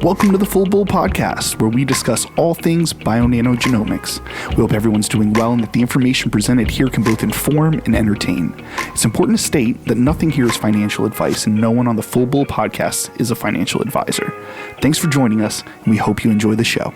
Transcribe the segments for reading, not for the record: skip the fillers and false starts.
Welcome to the Full Bull Podcast, where we discuss all things Bionano genomics. We hope everyone's doing well and that the information presented here can both inform and entertain. It's important to state that nothing here is financial advice, and no one on the Full Bull Podcast is a financial advisor. Thanks for joining us, and we hope you enjoy the show.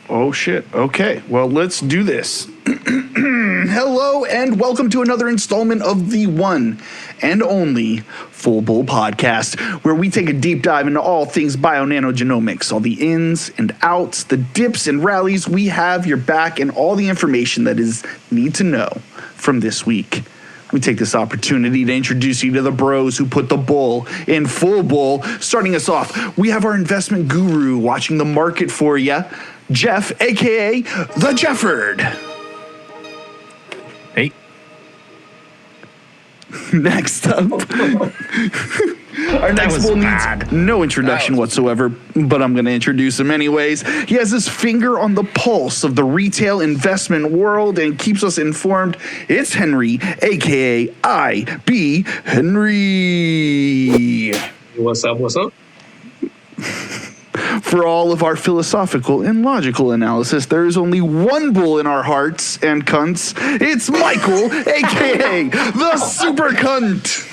Oh shit. Okay, well, let's do this. Hello and welcome to another installment of the one and only Full Bull Podcast, where we take a deep dive into all things Bionano genomics, all the ins and outs, the dips and rallies. We have your back and all the information that is need to know from this week. We take this opportunity to introduce you to the bros who put the bull in full bull. Starting us off, we have our investment guru watching the market for you, Jeff, a.k.a. the Jephord. Hey. Next up, our next bull needs no introduction whatsoever, but I'm going to introduce him anyways. He has his finger on the pulse of the retail investment world and keeps us informed. It's Henry, a.k.a. I.B. Henry. What's up, what's up? For all of our philosophical and logical analysis, there is only one bull in our hearts and cunts. It's Michael, a.k.a. the Super Cunt.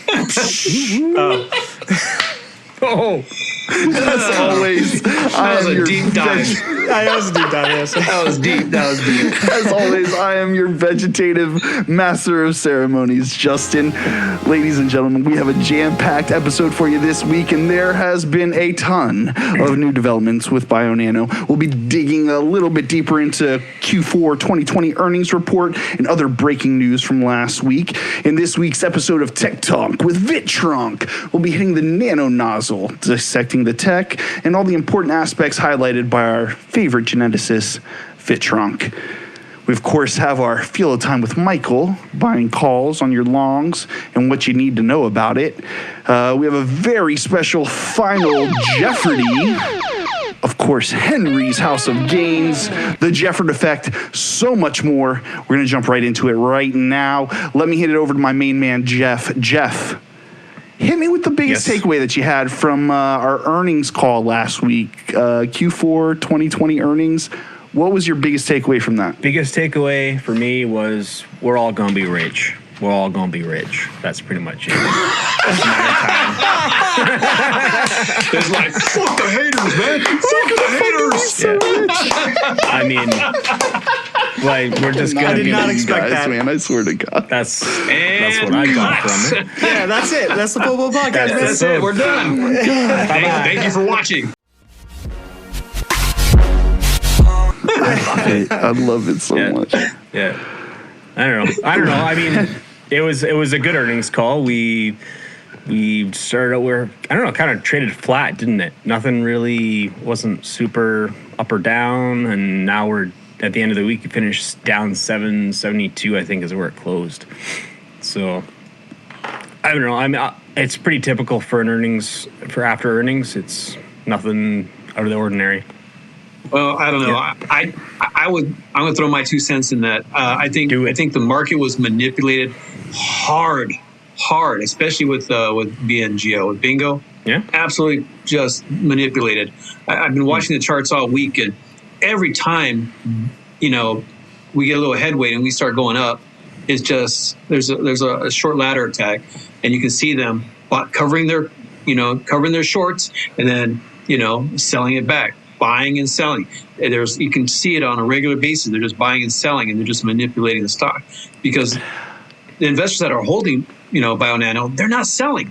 As always, that was a deep dive. That was a deep dive, yes. That was deep. As always, I am your vegetative master of ceremonies, Justin. Ladies and gentlemen, we have a jam-packed episode for you this week, and there has been a ton of new developments with Bionano. We'll be digging a little bit deeper into Q4 2020 earnings report and other breaking news from last week. In this week's episode of Tech Tonk with Vitronk, we'll be hitting the nano nozzle, dissecting the tech, and all the important aspects highlighted by our favorite geneticist, Vitronk. We, of course, have our Feel of Time with Michael, buying calls on your longs and what you need to know about it. We have a very special final Jeopardy. Of course, Henry's House of Gainz, the Jephord Effect, so much more. We're going to jump right into it right now. Let me hit it over to my main man, Jeff. Jeff, hit me with the biggest takeaway that you had from our earnings call last week, Q4 2020 earnings. What was your biggest takeaway from that? Biggest takeaway for me was we're all going to be rich. We're all going to be rich. That's pretty much it. It's a matter of time. It's like, fuck the haters, man. Fuck the haters. Yeah. I mean, like, we're just going to be... I did not expect that, man. I swear to God. That's what I got from it. Yeah, that's it. That's the Full Bull Podcast. That's it. We're done. Thank you for watching. I love it so much. Yeah. I don't know. I mean, it was a good earnings call. We started out where, I don't know, kind of traded flat, didn't it? Nothing really wasn't super up or down, and now we're at the end of the week. We finished down 772, I think, is where it closed. So I don't know. I mean, it's pretty typical for an earnings, for after earnings. It's nothing out of the ordinary. Well, I don't know. Yeah. I'm gonna throw my 2 cents in that. I think the market was manipulated hard, especially with BNGO, with BNGO. Yeah, absolutely, just manipulated. I've been watching the charts all week, and every time, we get a little headway and we start going up, it's just there's a short ladder attack, and you can see them covering their shorts and then selling it back. Buying and selling. You can see it on a regular basis. They're just buying and selling, and they're just manipulating the stock because the investors that are holding, Bionano, they're not selling.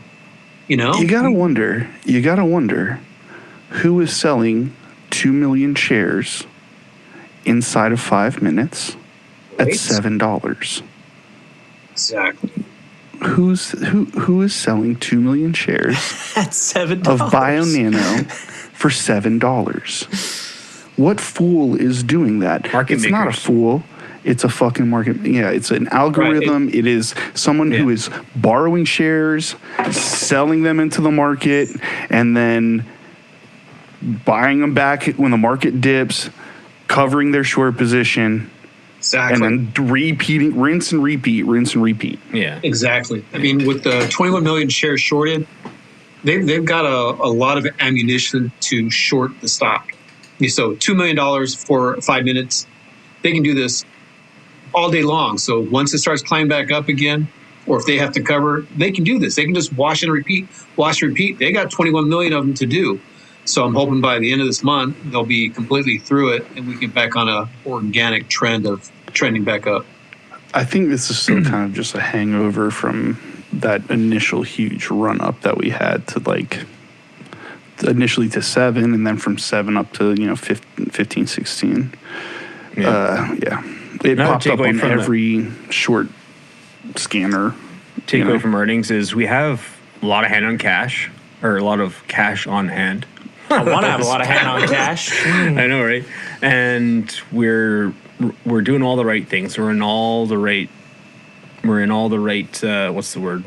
You gotta wonder who is selling 2 million shares inside of 5 minutes at $7. Exactly. Who is selling 2 million shares at $7 of Bionano for $7? What fool is doing that? It's makers. Not a fool. It's a fucking market. Yeah, it's an algorithm. Right. It is someone who is borrowing shares, selling them into the market, and then buying them back when the market dips, covering their short position. Exactly. And then repeating, rinse and repeat. Yeah. Exactly. I mean, with the 21 million shares shorted, they've got a lot of ammunition to short the stock. So $2 million for 5 minutes, they can do this all day long. So once it starts climbing back up again, or if they have to cover, they can do this. They can just wash and repeat. They got 21 million of them to do. So I'm hoping by the end of this month, they'll be completely through it and we get back on a organic trend of trending back up. I think this is still kind of just a hangover from that initial huge run up that we had to like initially to 7 and then from 7 up to 15, 16. Yeah. It Another popped up takeaway on from every short scanner. Takeaway from earnings is we have a lot of hand on cash, or a lot of cash on hand. I want to have a lot of hand on cash. I know, right? And we're doing all the right things. We're in all the right. What's the word?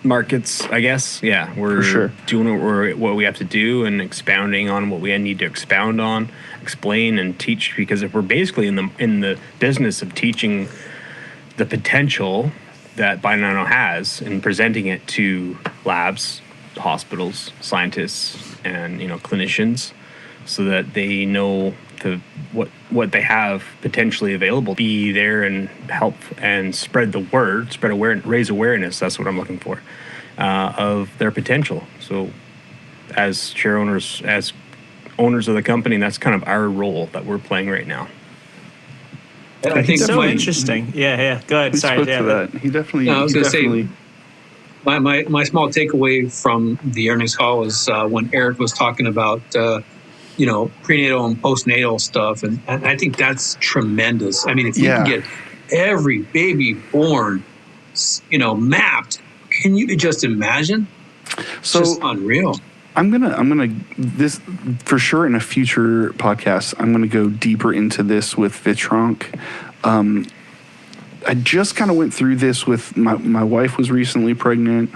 Markets, I guess. Yeah, we're For sure. doing what we have to do and expounding on what we need to expound on, explain and teach. Because if we're basically in the business of teaching the potential that Bionano has and presenting it to labs, hospitals, scientists, and clinicians, so that they know what they have potentially available, be there and help and spread the word, raise awareness. That's what I'm looking for, of their potential. So, as share owners, as owners of the company, that's kind of our role that we're playing right now. I think So interesting. Yeah. Go ahead. He Sorry. spoke Yeah, to that. He definitely. No, I was he gonna say- definitely- My small takeaway from the earnings call was when Eric was talking about prenatal and postnatal stuff, and I think that's tremendous. I mean, if you can get every baby born, mapped, can you just imagine? It's just unreal. I'm gonna this for sure in a future podcast. I'm gonna go deeper into this with Vitronk. I just kind of went through this with my wife was recently pregnant,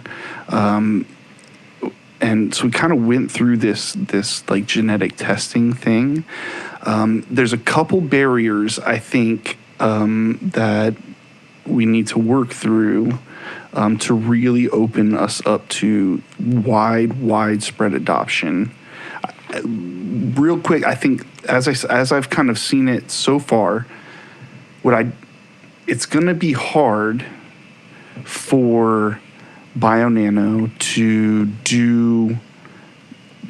and so we kind of went through this like genetic testing thing. There's a couple barriers I think that we need to work through to really open us up to widespread adoption. Real quick, I think as I've kind of seen it so far, it's going to be hard for Bionano to do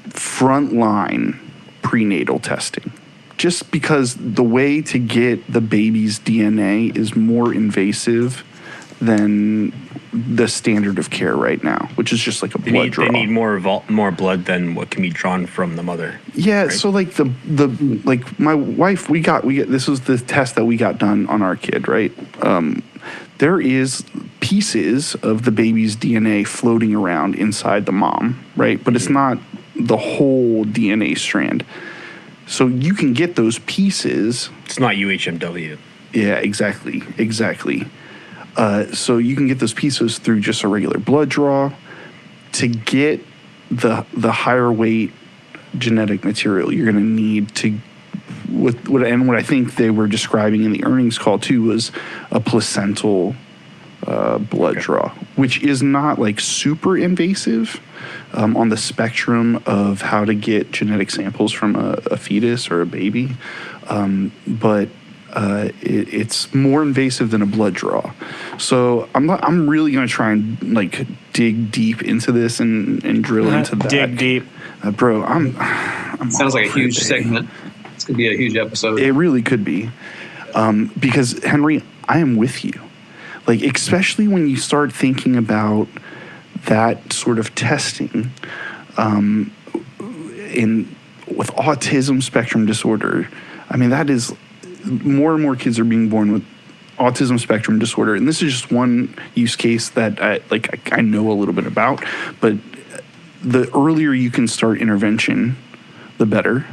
frontline prenatal testing, just because the way to get the baby's DNA is more invasive than the standard of care right now, which is just like a blood draw. They need more blood than what can be drawn from the mother. Yeah, right? so like like my wife, we get this was the test that we got done on our kid, right? There is pieces of the baby's DNA floating around inside the mom, right? But it's not the whole DNA strand. So you can get those pieces. It's not UHMW. Yeah, exactly. So you can get those pieces through just a regular blood draw. To get the higher weight genetic material, you're going to need to, what I think they were describing in the earnings call too was a placental blood draw, which is not like super invasive on the spectrum of how to get genetic samples from a fetus or a baby, but it's more invasive than a blood draw. So I'm really going to try and like dig deep into this and drill into that. Dig deep. Bro, I'm Sounds like a huge today. segment. It's going to be a huge episode. It really could be. Because, Henry, I am with you. Like, especially when you start thinking about that sort of testing with autism spectrum disorder. I mean, that is more and more kids are being born with autism spectrum disorder. And this is just one use case that I know a little bit about. But the earlier you can start intervention, the better.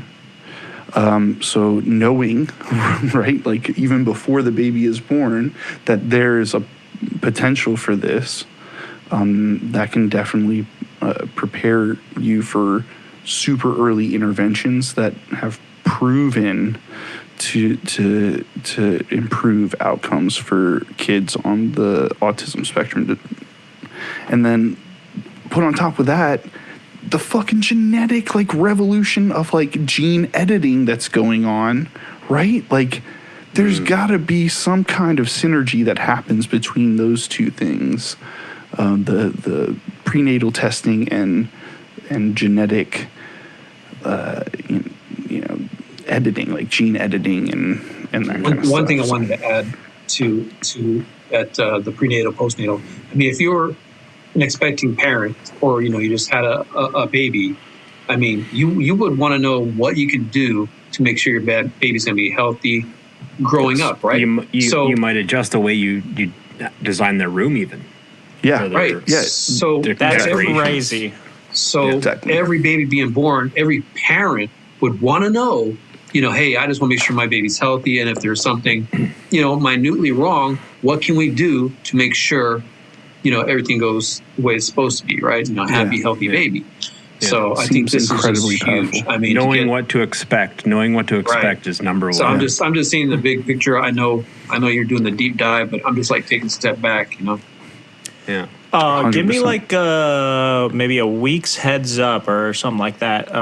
So knowing, right, like even before the baby is born, that there is a potential for this, that can definitely prepare you for super early interventions that have proven to improve outcomes for kids on the autism spectrum. And then put on top of that the fucking genetic like revolution of like gene editing that's going on, right? Like there's got to be some kind of synergy that happens between those two things, the prenatal testing and genetic, editing, like gene editing and that kind of stuff. One thing I wanted to add to the prenatal, postnatal. I mean, if you're an expecting parent, or you just had a baby, I mean, you would want to know what you can do to make sure your baby's going to be healthy growing up, right? You might adjust the way you design their room, even. Yeah, right. Yeah. So that's crazy. So every baby being born, every parent would want to know, hey, I just want to make sure my baby's healthy, and if there's something, minutely wrong, what can we do to make sure, everything goes the way it's supposed to be, right? Happy, healthy baby. Yeah. So I think this incredibly is just huge. powerful. I mean, knowing what to expect is number one. So I'm just seeing the big picture. I know you're doing the deep dive, but I'm just like taking a step back, Yeah. Give me like maybe a week's heads up or something like that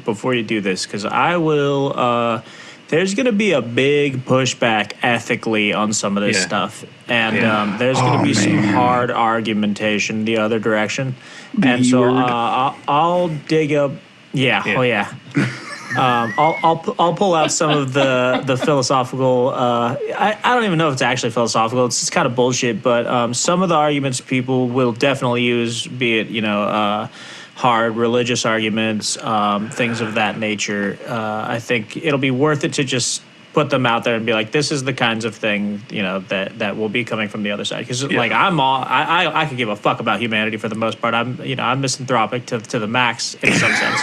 before you do this, because I will. There's going to be a big pushback ethically on some of this stuff, and there's going to be some hard argumentation the other direction, and so I'll dig up. Yeah. Oh yeah. I'll pull out some of the philosophical. I don't even know if it's actually philosophical. It's just kind of bullshit. But some of the arguments people will definitely use, be it hard religious arguments, things of that nature. I think it'll be worth it to just put them out there and be like, this is the kinds of thing that will be coming from the other side. Because like I could give a fuck about humanity for the most part. I'm misanthropic to the max in some sense.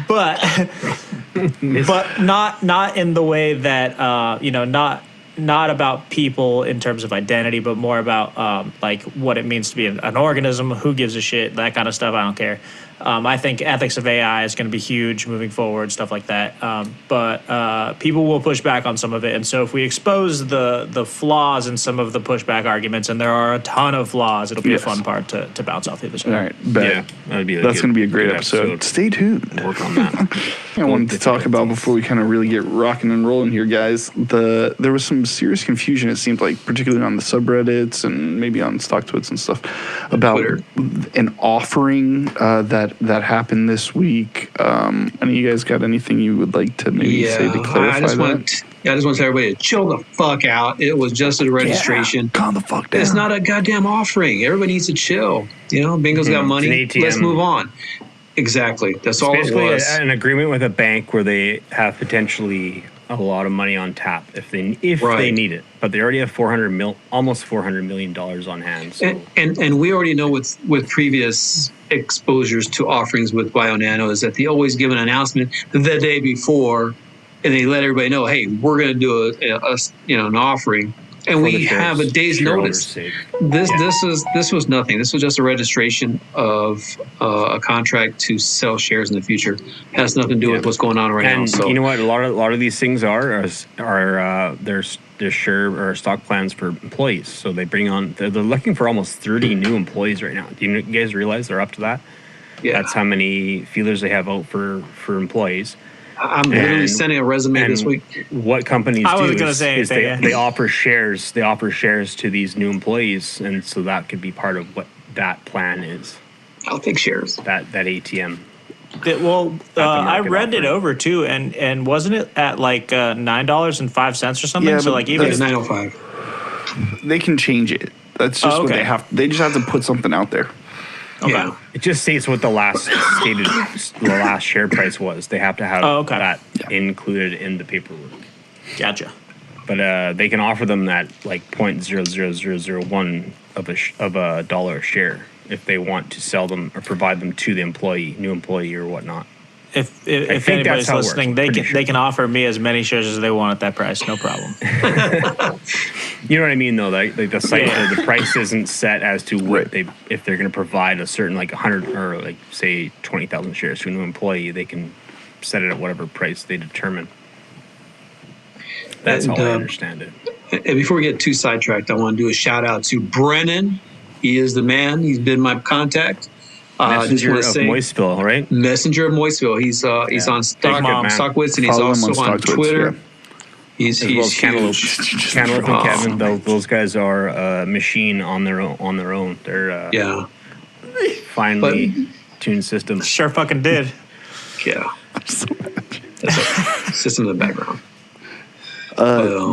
But not in the way that not about people in terms of identity, but more about like what it means to be an organism, who gives a shit, that kind of stuff. I don't care. I think ethics of AI is going to be huge moving forward, stuff like that. But people will push back on some of it. And so if we expose the flaws in some of the pushback arguments, and there are a ton of flaws, it'll be a fun part to bounce off the other side. All right. Bet. Yeah, that's going to be a great episode. Stay tuned. Work on that. I wanted to talk about, before we kind of really get rocking and rolling here, guys, there was some serious confusion, it seemed like, particularly on the subreddits and maybe on StockTwits and stuff, about Twitter. An offering that happened this week. Any of you guys got anything you would like to maybe say to clarify I just want everybody to chill the fuck out. It was just a registration. Calm the fuck down. It's not a goddamn offering. Everybody needs to chill. Bingo's got money. Let's move on. Exactly. That's all it was. An agreement with a bank where they have potentially a lot of money on tap if they need it, but they already have almost $400 million on hand. So. And we already know with previous exposures to offerings with Bionano is that they always give an announcement the day before, and they let everybody know, hey, we're going to do an offering. And we have a day's notice. This was nothing. This was just a registration of a contract to sell shares in the future. It has nothing to do with what's going on right now. So you know what? A lot of these things are there's share or stock plans for employees. So they bring on. They're looking for almost 30 new employees right now. Do you guys realize they're up to that? Yeah. That's how many feelers they have out for employees. I'm literally sending a resume this week. What companies they offer shares. They offer shares to these new employees, and so that could be part of what that plan is. I'll take shares. That ATM. I read it over too, and wasn't it at like $9.05 or something? Yeah, so like even it's $9.05. They can change it. That's just what they have. They just have to put something out there. Okay. Yeah. It just states what the last share price was. They have to have that included in the paperwork. Gotcha. But they can offer them that like 0.00001 of a dollar a share if they want to sell them or provide them to the new employee or whatnot. If anybody's listening, they can offer me as many shares as they want at that price, no problem. You know what I mean, though. Like the site, the price isn't set as to what if they're going to provide a certain 100 or like say 20,000 shares to a new employee, they can set it at whatever price they determine. That's how I understand it. And before we get too sidetracked, I want to do a shout out to Brennan. He is the man. He's been my contact. Messenger of Moistville, right? Messenger of Moistville. He's on Stockwoods, and he's Follow him also on Stockwoods, Twitter. yeah. He's Cantaloupe. huge. Cantaloupe and Kevin, those guys are a machine on their own. They're finely tuned systems. Sure fucking did. Yeah. That's a system in the background.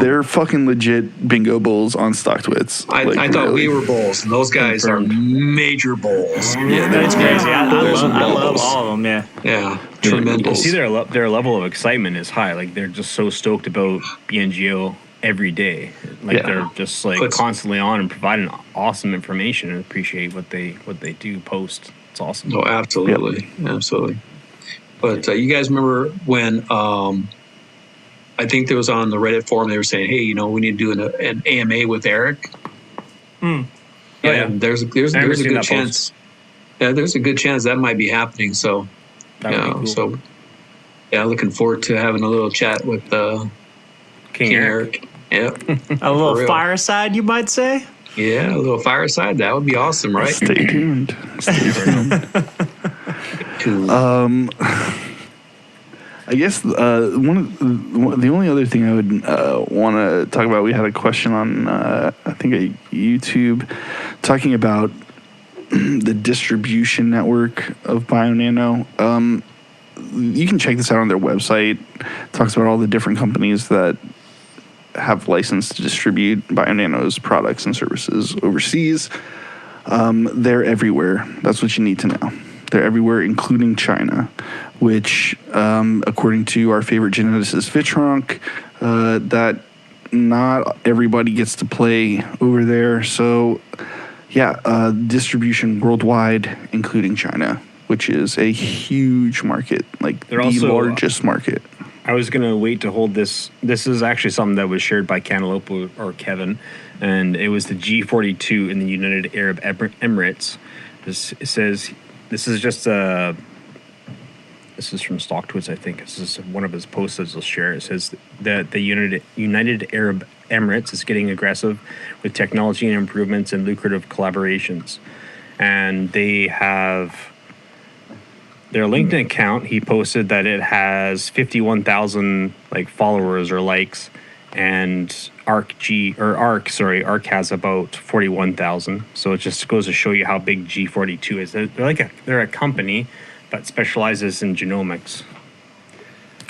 They're fucking legit bingo bowls on Stockwoods. I thought we were bulls, and those guys are major bulls. Yeah, that's crazy. I love all of them. Yeah. Yeah, tremendous. You see, their level of excitement is high. Like they're just so stoked about BNGO every day. Like they're just like constantly on and providing awesome information, and appreciate what they do post. It's awesome. Oh, absolutely, absolutely. But you guys remember when? I think there was on the Reddit forum, they were saying, hey, we need to do an AMA with Eric. Yeah, there's a good chance. Yeah, there's a good chance that might be happening. So, cool. Looking forward to having a little chat with King Eric. Yeah. A little fireside, you might say? Yeah, a little fireside. That would be awesome, right? Stay tuned. I guess the only other thing I would want to talk about, we had a question on, I think, YouTube talking about the distribution network of Bionano. You can check this out on their website. It talks about all the different companies that have license to distribute Bionano's products and services overseas. They're everywhere. That's what you need to know. They're everywhere, including China, which, according to our favorite geneticist, Vitronk, that not everybody gets to play over there. So, distribution worldwide, including China, which is a huge market, like the largest market. I was going to wait to hold this. This is actually something that was shared by Cantaloupe or Kevin, and it was the G42 in the United Arab Emirates. It says... This is just this is from Stockwoods, I think. This is one of his posts that he'll share. It says that the United Arab Emirates is getting aggressive with technology and improvements and lucrative collaborations. And they have their LinkedIn account. He posted that it has 51,000 followers or likes, and Arc has about 41,000. So it just goes to show you how big G42 is. They're a company that specializes in genomics.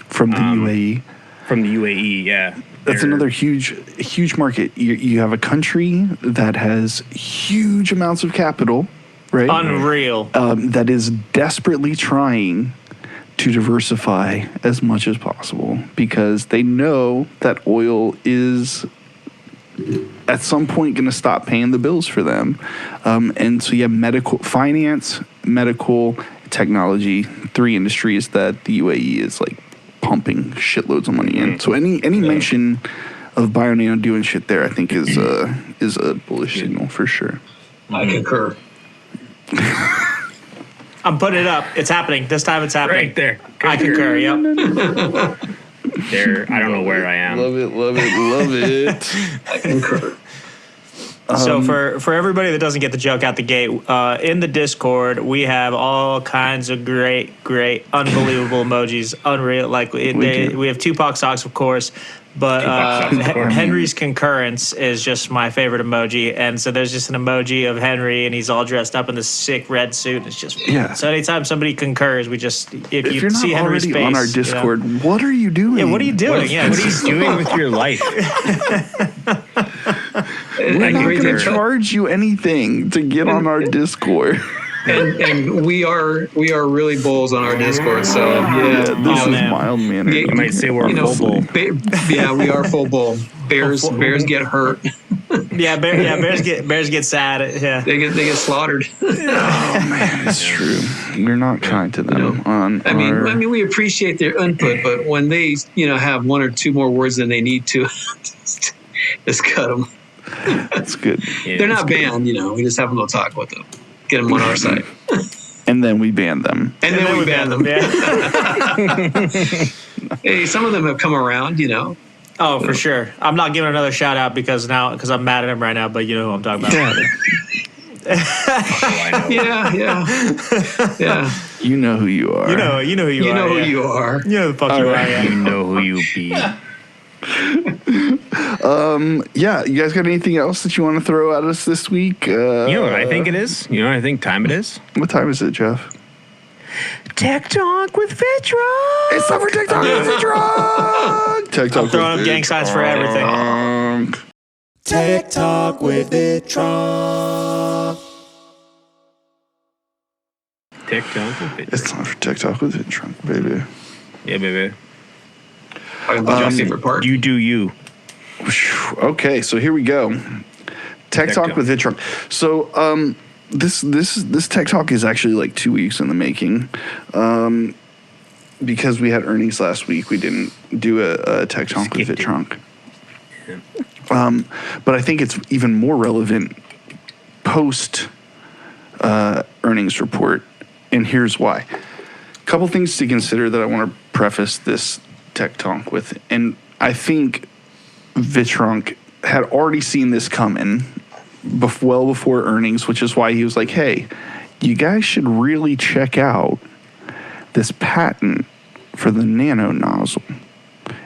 From the UAE. From the UAE, yeah. That's another huge market. You have a country that has huge amounts of capital, right? Unreal. That is desperately trying to diversify as much as possible because they know that oil is at some point going to stop paying the bills for them. And so you have finance, medical, technology, three industries that the UAE is pumping shitloads of money in. So any mention of Bionano doing shit there, I think is a bullish signal for sure. I concur. I'm putting it up. It's happening. This time it's happening. Right there. I concur, yep. There, I don't know where I am. Love it. I concur. So for everybody that doesn't get the joke out the gate, in the Discord, we have all kinds of great, unbelievable emojis. Unreal. We have Tupac socks, of course. But Henry's concurrence is just my favorite emoji. And so there's just an emoji of Henry, and he's all dressed up in this sick red suit. It's just So anytime somebody concurs, we just if you you're see not Henry's already face on our Discord, what are you doing? Yeah, what are you doing? What are you doing with your life? We're not going to charge you anything to get on our Discord. And we are really bulls on our Discord, so this is mild mannered. You might say we're full bull. We are full bull. Bears get hurt. Bears get sad. Yeah, they get slaughtered. Oh man, it's true. We're not kind to them. I mean, we appreciate their input, but when they have one or two more words than they need to, just cut them. That's good. They're not banned. We just have a little talk with them. Get them on our side. And then we ban them. And then we ban them. Yeah. Hey, some of them have come around, Oh, for sure. I'm not giving another shout out because I'm mad at him right now, but you know who I'm talking about. I know. Yeah. You know who you are. You know who you are. You know who yeah. you are. You know who the fuck you are. Yeah. You know who you be. Yeah, you guys got anything else that you want to throw at us this week? You know what I think it is? You know what I think time it is? What time is it, Jeff? Tech Talk with Vitronk. It's time for TikTok with Vitronk. TikTok I'm throwing up gang signs for everything. TikTok with Vitronk. Tech Talk with Vitronk. It's time for TikTok with Vitronk, baby. Yeah, baby. My favorite part. You do you. Okay, so here we go. Tech Talk Talk. with Vitronk. So, this Tech Talk is actually like 2 weeks in the making. Because we had earnings last week, we didn't do a Tech Talk with Skipped it. Vitronk. But I think it's even more relevant post earnings report, and here's why. A couple things to consider that I want to preface this Tech Talk with, and I think Vitronk had already seen this coming well before earnings, which is why he was like, hey, you guys should really check out this patent for the nano nozzle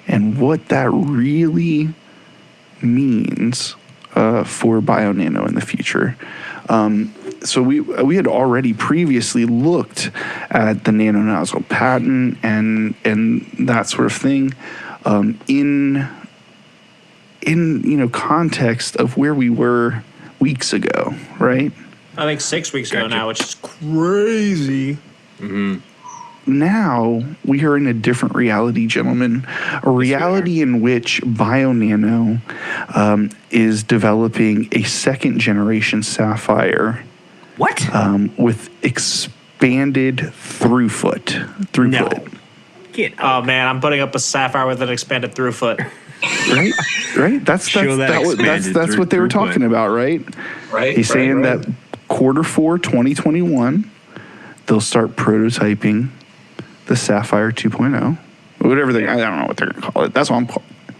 and what that really means for Bionano in the future. So we had already previously looked at the nano nozzle patent and that sort of thing in context of where we were weeks ago, right? I think 6 weeks ago now, which is crazy. Now we are in a different reality, gentlemen. A reality in which Bionano is developing a second generation sapphire. What? With expanded throughput. No. Get Oh man, I'm putting up a sapphire with an expanded throughput. Right? That's Show that expanded what they were throughput. talking about, right? Right. He's saying that Q4 2021, they'll start prototyping the Sapphire 2.0, whatever I don't know what they're gonna call it. That's what I'm calling it.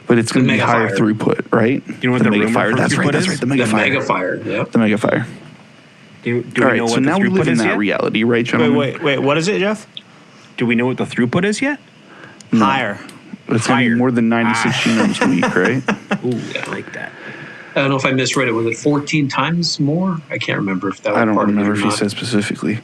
But it's gonna be higher Megafire. throughput, right? You know what the Mega rumor Fire. for That's throughput right. That's is? right. The The Mega Fire. Mega Fire. Yep. The Mega Fire. Do All we right. know So what now the we throughput live in is that yet? reality, right, gentlemen? Wait. What is it, Jeff? Do we know what the throughput is yet? Higher. It's gonna be Higher. more than 96 genomes a week, right? Ooh, I like that. I don't know if I misread it. Was it 14 times more? I can't remember if that was I don't part remember of if it or he not. said specifically.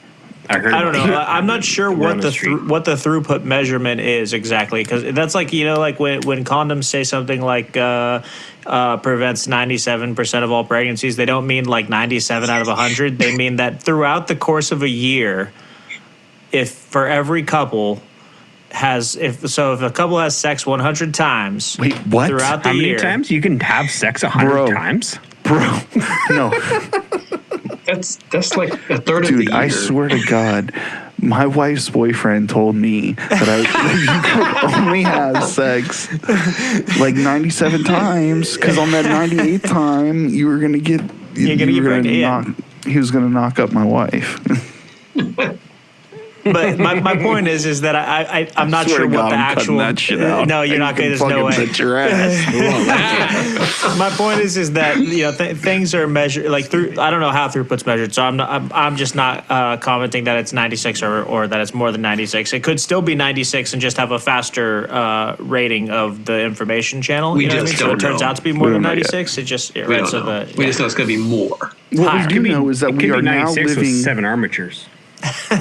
I heard. I don't know. I'm not sure We're what on the street. what the throughput measurement is exactly, because that's like, like when condoms say something like prevents 97% of all pregnancies, they don't mean like 97 out of 100. They mean that throughout the course of a year, if for every couple if a couple has sex 100 times, Wait, what? throughout the How many year, times you can have sex 100 Bro. times? Bro, no. That's like a third of the Dude, year. I swear to God, my wife's boyfriend told me that you could only have sex like 97 times, because on that 98th time, you were going to get... You're gonna get pregnant, yeah. He was going to knock up my wife. But my point is that I'm not Swear sure to what God, the I'm cutting actual. that shit out. No, you're not going. There's no way. Bet your ass. My point is that things are measured like through. I don't know how throughput's measured, so I'm just not commenting that it's 96 or that it's more than 96. It could still be 96 and just have a faster rating of the information channel. We you know what I just mean? So don't it turns know. out to be more We than don't know yet. 96. It just we right. don't So know. the We just know it's going to be more. What Higher. we do know is that It we could are be now 96 living... with 7 armatures.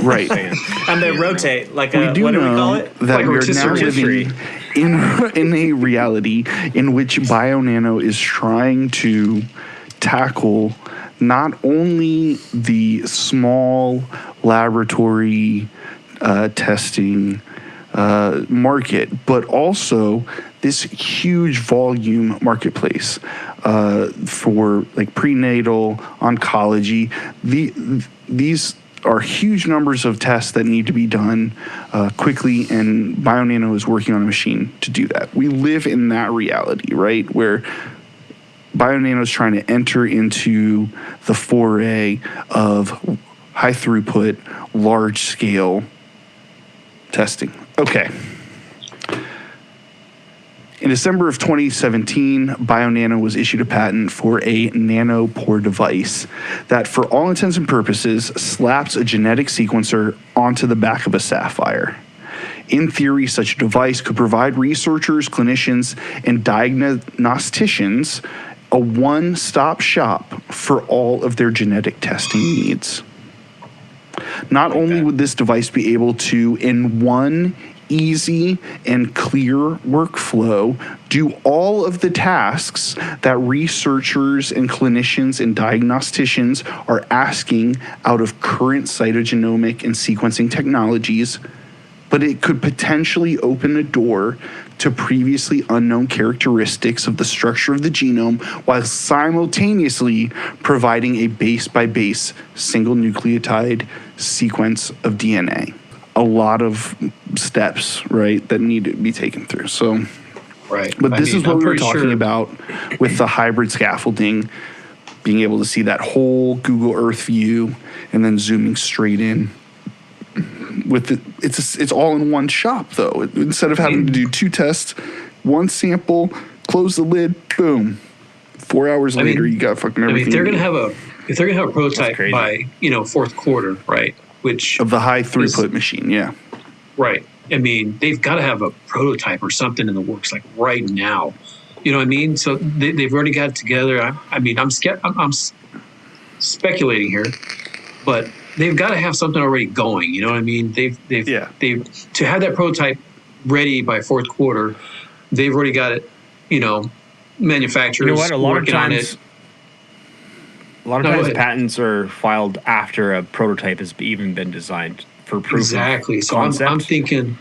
Right. and they rotate like We a do what do we know call it? that Like we are now rotisserie. living in a reality in which Bionano is trying to tackle not only the small laboratory testing market, but also this huge volume marketplace for like prenatal oncology. These are huge numbers of tests that need to be done quickly, and Bionano is working on a machine to do that. We live in that reality, right, where Bionano is trying to enter into the foray of high throughput, large scale testing. Okay. In December of 2017, Bionano was issued a patent for a nanopore device that, for all intents and purposes, slaps a genetic sequencer onto the back of a sapphire. In theory, such a device could provide researchers, clinicians, and diagnosticians a one-stop shop for all of their genetic testing needs. Not only would this device be able to, in one easy and clear workflow, do all of the tasks that researchers and clinicians and diagnosticians are asking out of current cytogenomic and sequencing technologies, but it could potentially open a door to previously unknown characteristics of the structure of the genome while simultaneously providing a base-by-base single nucleotide sequence of DNA. A lot of steps, right, that need to be taken through. So, Right. but this is what we were talking about with the hybrid scaffolding, being able to see that whole Google Earth view and then zooming straight in. With it's all in one shop though. Instead of having to do two tests, one sample, close the lid, boom. 4 hours later, you got fucking everything. if they're gonna have a prototype by fourth quarter, right? Which of the high throughput machine, yeah. Right. I mean, they've got to have a prototype or something in the works like right now. You know what I mean? So they've already got it together. I'm speculating here, but they've got to have something already going. You know what I mean? They've to have that prototype ready by fourth quarter. They've already got it. Manufacturers working on it. A lot of times patents are filed after a prototype has even been designed for proof of So concept. I'm thinking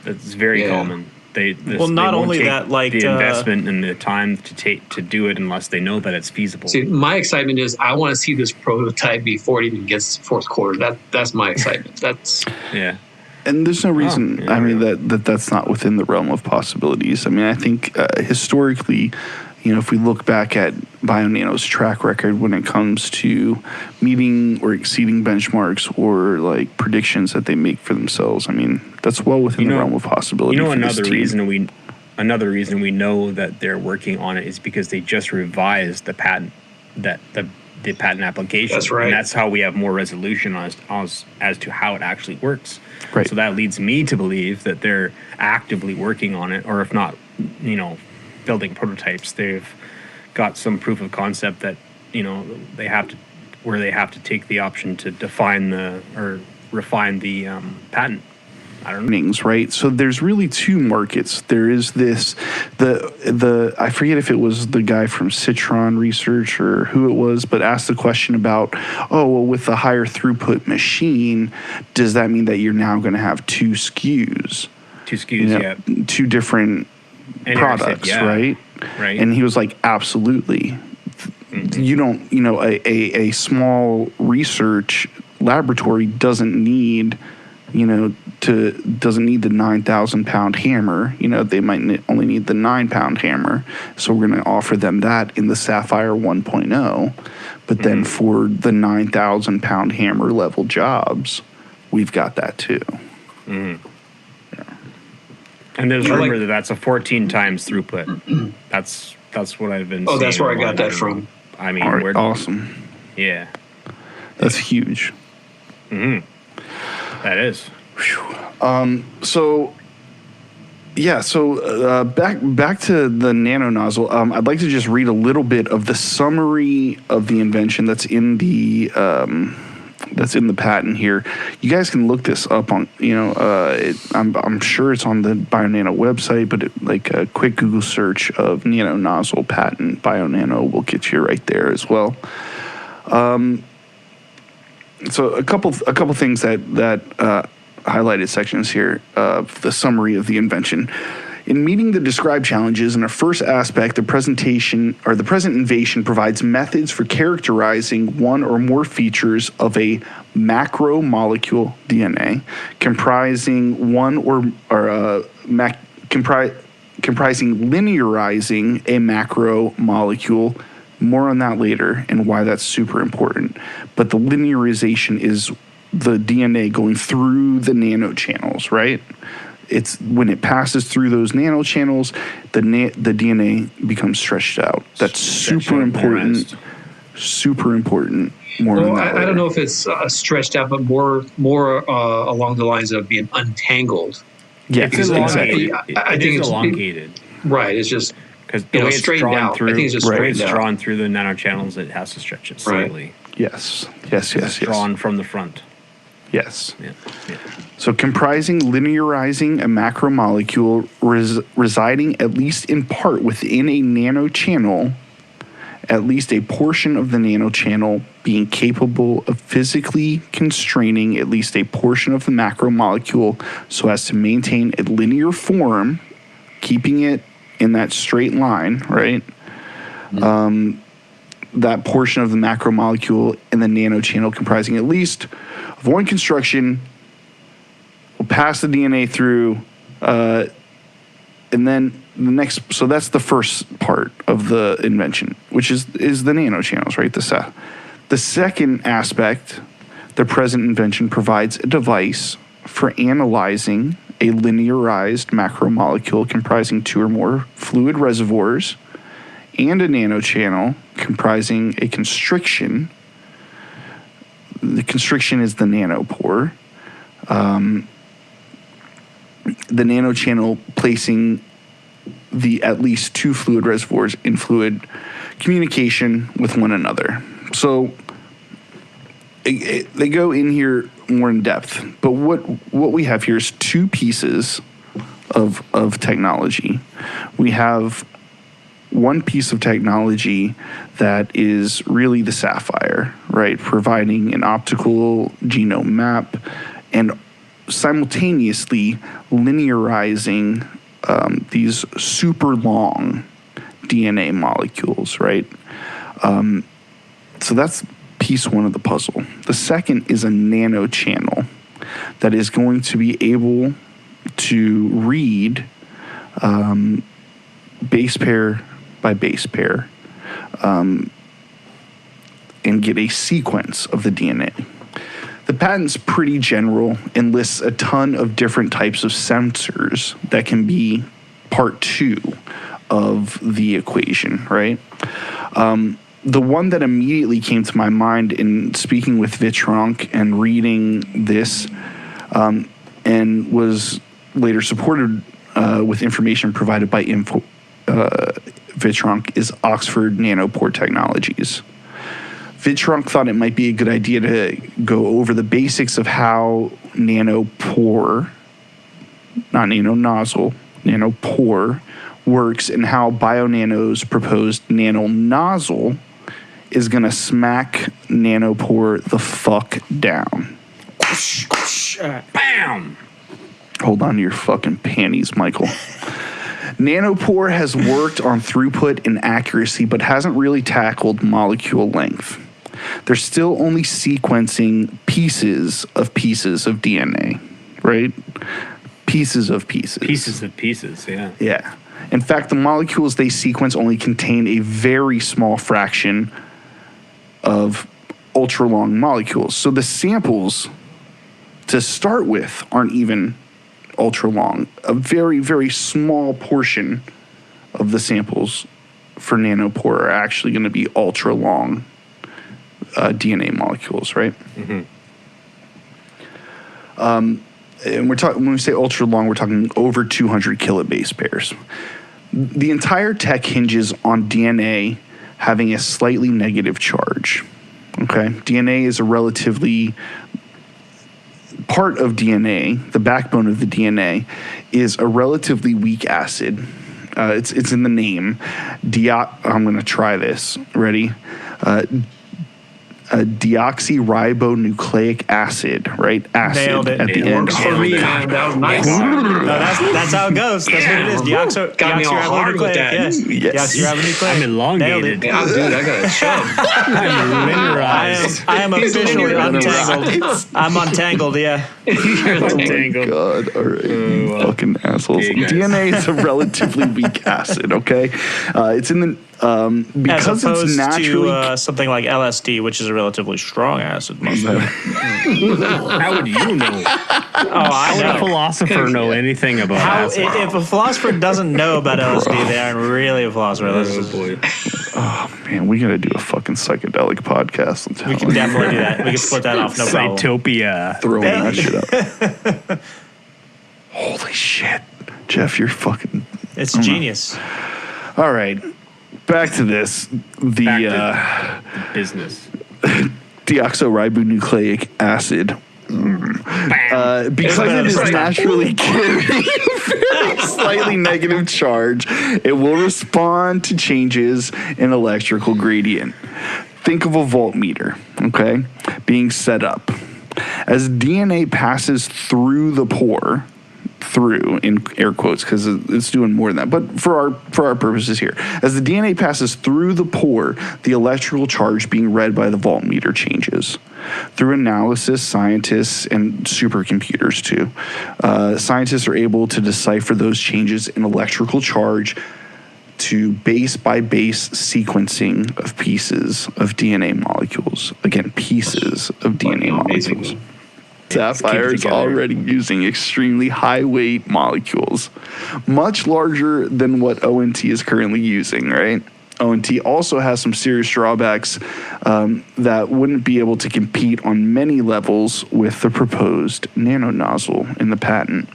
that's very common. Not only that, like the investment and the time to do it unless they know that it's feasible. See, my excitement is I want to see this prototype before it even gets fourth quarter. That's my excitement. That's And there's no reason, that's not within the realm of possibilities. I mean, I think historically, if we look back at Bionano's track record when it comes to meeting or exceeding benchmarks or like predictions that they make for themselves, I mean, that's well within the realm of possibility. Another reason we know that they're working on it is because they just revised the patent, the patent application. That's right. And that's how we have more resolution as to how it actually works. Right. So that leads me to believe that they're actively working on it, or if not, building prototypes. They've got some proof of concept that they have to take the option to define or refine the patent. I don't know. Right. So there's really two markets. There is the I forget if it was the guy from Citron Research or who it was, but asked the question about, with the higher throughput machine, does that mean that you're now going to have two SKUs? Two SKUs, two different products, right? Right. And he was like, absolutely. Mm-hmm. You don't, a small research laboratory doesn't need, doesn't need the 9,000 pound hammer. They might only need the 9 pound hammer. So we're going to offer them that in the Sapphire 1.0. But then for the 9,000 pound hammer level jobs, we've got that too. Mm-hmm. And there's rumor that that's a 14 times throughput. That's what I've been seeing. Oh, that's where I got that from. I mean, awesome. Yeah. That's huge. Mm-hmm. That is. Back to the nano nozzle. I'd like to just read a little bit of the summary of the invention that's in the patent here. You guys can look this up on, I'm sure it's on the Bionano website, but a quick Google search of nano nozzle patent Bionano will get you right there as well. So a couple things that highlighted sections here of the summary of the invention. In meeting the described challenges, in a first aspect, the present innovation provides methods for characterizing one or more features of a macromolecule DNA, comprising linearizing a macromolecule. More on that later and why that's super important. But the linearization is the DNA going through the nanochannels, right? it's when it passes through those nanochannels, the DNA becomes stretched out. That's super important. Super important. More Well, on that I don't know if it's stretched out, but more along the lines of being untangled. Yeah, It's elongated. exactly. I think it's elongated. Right. It's just Because the way it's straightened drawn out. through, I think it's just the way it's straightened out. drawn through the nanochannels, it has to stretch it slightly. Yes. It's drawn from the front. Yes. Yeah. So comprising, linearizing a macromolecule residing at least in part within a nanochannel, at least a portion of the nanochannel being capable of physically constraining at least a portion of the macromolecule so as to maintain a linear form, keeping it in that straight line, right? That portion of the macromolecule in the nanochannel comprising at least of one construction will pass the DNA through, and then the next. So that's the first part of the invention, which is the nanochannels, right? The second aspect, the present invention provides a device for analyzing a linearized macromolecule comprising two or more fluid reservoirs and a nanochannel comprising a constriction. The constriction is the nanopore. The nanochannel placing the at least two fluid reservoirs in fluid communication with one another. So they go in here more in depth, but what we have here is two pieces of technology. We have one piece of technology that is really the Saphyr, right? Providing an optical genome map and simultaneously linearizing these super long DNA molecules, right? So that's piece one of the puzzle. The second is a nanochannel that is going to be able to read base pair by base pair and get a sequence of the DNA. The patent's pretty general and lists a ton of different types of sensors that can be part two of the equation, right? The one that immediately came to my mind in speaking with Vitronk and reading this and was later supported with information provided by Vitronk is Oxford Nanopore Technologies. Vitronk thought it might be a good idea to go over the basics of how nanopore, not nanonozzle, nanopore works and how Bionano's proposed nanonozzle is going to smack nanopore the fuck down. Bam! Hold on to your fucking panties, Michael. Nanopore has worked on throughput and accuracy, but hasn't really tackled molecule length. They're still only sequencing pieces of DNA, right? Pieces of pieces. Pieces of pieces, yeah. Yeah. In fact, the molecules they sequence only contain a very small fraction of ultra-long molecules. So the samples to start with aren't even ultra-long. A very, very small portion of the samples for nanopore are actually going to be ultra-long DNA molecules, right? Mm-hmm. And when we say ultra-long, we're talking over 200 kilobase pairs. The entire tech hinges on DNA having a slightly negative charge. Okay, DNA is a relatively part of DNA. The backbone of the DNA is a relatively weak acid. It's in the name. I'm going to try this. Ready? A deoxyribonucleic acid, right? Acid Nailed it. at the end. That was nice. No, that's how it goes. That's what it is. Got me all hard with that. Yes. Deoxyribonucleic. I'm elongated. Nailed it. Yeah, dude, I got a shove. I'm linearized. I am officially untangled. I'm untangled, yeah. You're Untangled. God, all right, fucking assholes. Okay, guys. DNA is a relatively weak acid. Okay, it's in because As opposed it's naturally to something like LSD, which is a relatively strong acid. Most of it. How would you know? I How would a know. philosopher know anything about How, acid? if a philosopher doesn't know about LSD, they aren't really a philosopher. Oh boy. man, we gotta do a fucking psychedelic podcast. I'm We telling can you. definitely do that. We can split that off. No problem. Cytopia. Throwing that shit up. Holy shit, Jeff, you're fucking. It's genius. All right, back to this. Back The to business. deoxyribonucleic acid. Because it is naturally carrying a very slightly negative charge, it will respond to changes in electrical gradient. Think of a voltmeter, okay, being set up. As DNA passes through the pore, through in air quotes because it's doing more than that, but for our purposes here, as the DNA passes through the pore, the electrical charge being read by the voltmeter changes. Through analysis, scientists and supercomputers too, scientists are able to decipher those changes in electrical charge to base by base sequencing of pieces of DNA molecules. Again, pieces of DNA molecules. Sapphire is already using extremely high weight molecules, much larger than what ONT is currently using, right? ONT also has some serious drawbacks that wouldn't be able to compete on many levels with the proposed nano nozzle in the patent.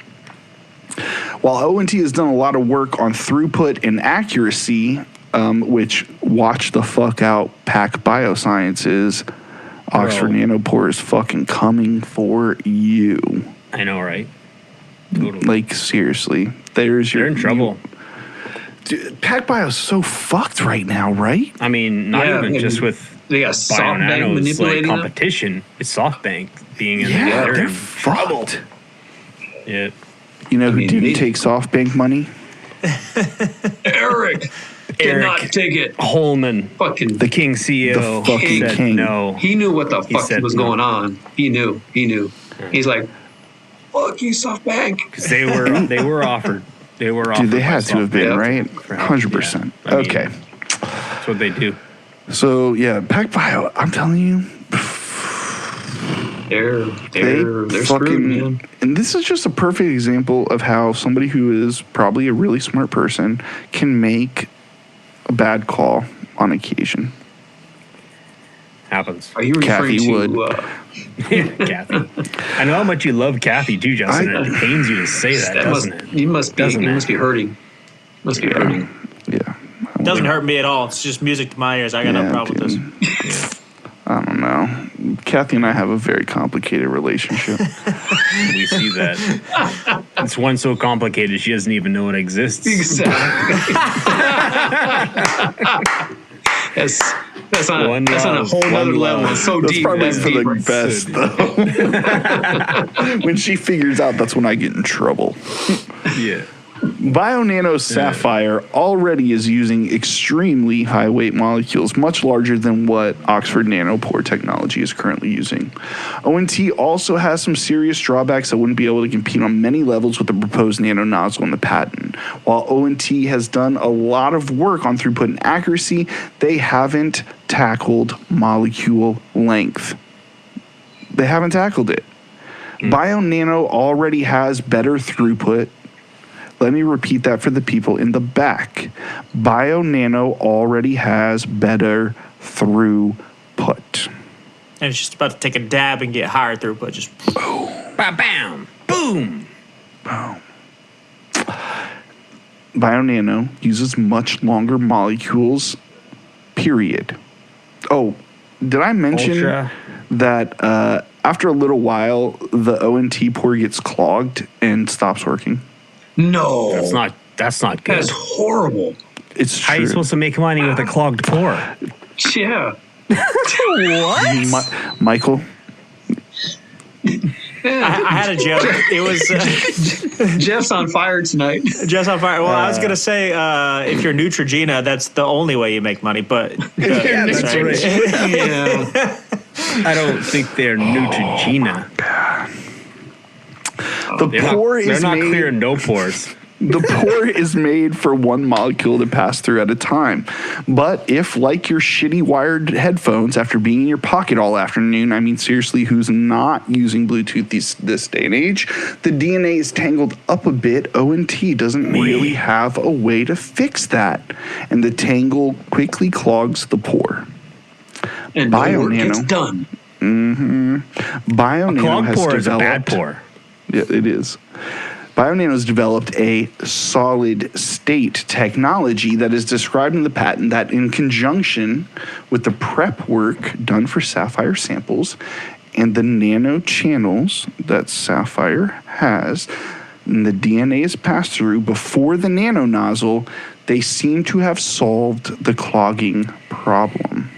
While ONT has done a lot of work on throughput and accuracy, which watch the fuck out Pack Biosciences, Oxford Nanopore is fucking coming for you. I know, right? Totally. Like, seriously. There's They're in trouble. Dude, PacBio's so fucked right now, right? I mean, not Yeah, even just with They got SoftBank Bionano's like manipulating them. competition. It's SoftBank being in Yeah, there. they're fucked. Yeah. You know who mean, didn't they- take SoftBank money? Eric cannot take it. Holman, Fucking. the King CEO, The fucking said king. no. He knew what the fuck said was no. going on. He knew. He's like, fuck you, SoftBank. Because they were offered. They were offered. Dude, they by had to have been, Yeah. right? For- 100%. yeah. I mean, Okay. That's what they do. So, yeah, PacBio, I'm telling you, They're they screwed, man. and this is just a perfect example of how somebody who is probably a really smart person can make a bad call on occasion. Happens. Are you referring Kathy to? Wood. Kathy. I know how much you love Kathy too, Justin. It pains you to say that, doesn't it? You must be. Doesn't You it? must be hurting. Must be hurting. Yeah. It doesn't hurt me at all. It's just music to my ears. I got no Yeah, problem with dude. this. I don't know. Kathy and I have a very complicated relationship. We see that. It's one so complicated she doesn't even know it exists. Exactly. that's on One a love, whole one other level. love. It's so That's deep. probably That's for deep. the best, though. When she figures out, that's when I get in trouble. Yeah. Bionano Saphyr already is using extremely high weight molecules, much larger than what Oxford Nanopore technology is currently using. ONT also has some serious drawbacks that wouldn't be able to compete on many levels with the proposed nano nozzle in the patent. While ONT has done a lot of work on throughput and accuracy, they haven't tackled molecule length. They haven't tackled it. Bionano already has better throughput. Let me repeat that for the people in the back. Bionano already has better throughput. And it's just about to take a dab and get higher throughput. Just Ba-bam. Boom. Bionano uses much longer molecules, period. Oh, did I mention Ultra. that after a little while, the ONT pore gets clogged and stops working? No, That's not good. That's horrible. It's How are true. you supposed to make money with a clogged pore? Yeah. Michael? I had a joke. It was Jeff's on fire tonight. just on fire. Well, I was gonna say if you're Neutrogena, that's the only way you make money. But Yeah, that's right. Yeah. I don't think they're Neutrogena. The They're pore not, they're is not made... clearing no pores. The pore is made for one molecule to pass through at a time. But if, like your shitty wired headphones, after being in your pocket all afternoon, I mean, seriously, who's not using Bluetooth this day and age, the DNA is tangled up a bit, ONT doesn't really have a way to fix that. And the tangle quickly clogs the pore. And no work gets done. Bionano Clog has pore is a developed... bad pore. Yeah, it is. Bionano has developed a solid state technology that is described in the patent that, in conjunction with the prep work done for Saphyr samples and the nano channels that Saphyr has, and the DNA is passed through before the nano nozzle, they seem to have solved the clogging problem.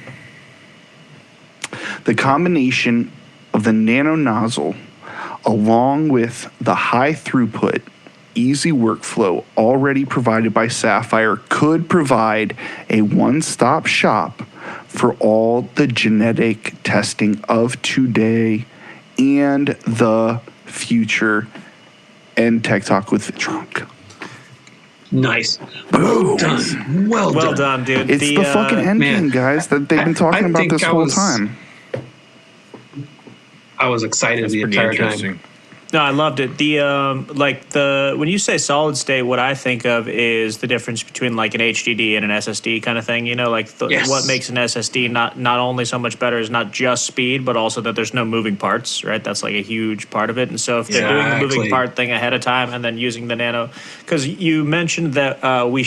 The combination of the nano nozzle along with the high throughput, easy workflow already provided by Saphyr could provide a one-stop shop for all the genetic testing of today and the future. And Tech Talk with Vitronk. Nice. Boom. Done. Well done, dude. It's the fucking endgame, man, guys, that they've been talking about this whole time. I was excited That's the pretty entire interesting. time. No, I loved it. When you say solid state, what I think of is the difference between like an HDD and an SSD kind of thing. You know, like Yes. what makes an SSD not only so much better is not just speed, but also that there's no moving parts, right? That's like a huge part of it. And so if they're doing the moving Exactly. part thing ahead of time and then using the nano, because you mentioned that we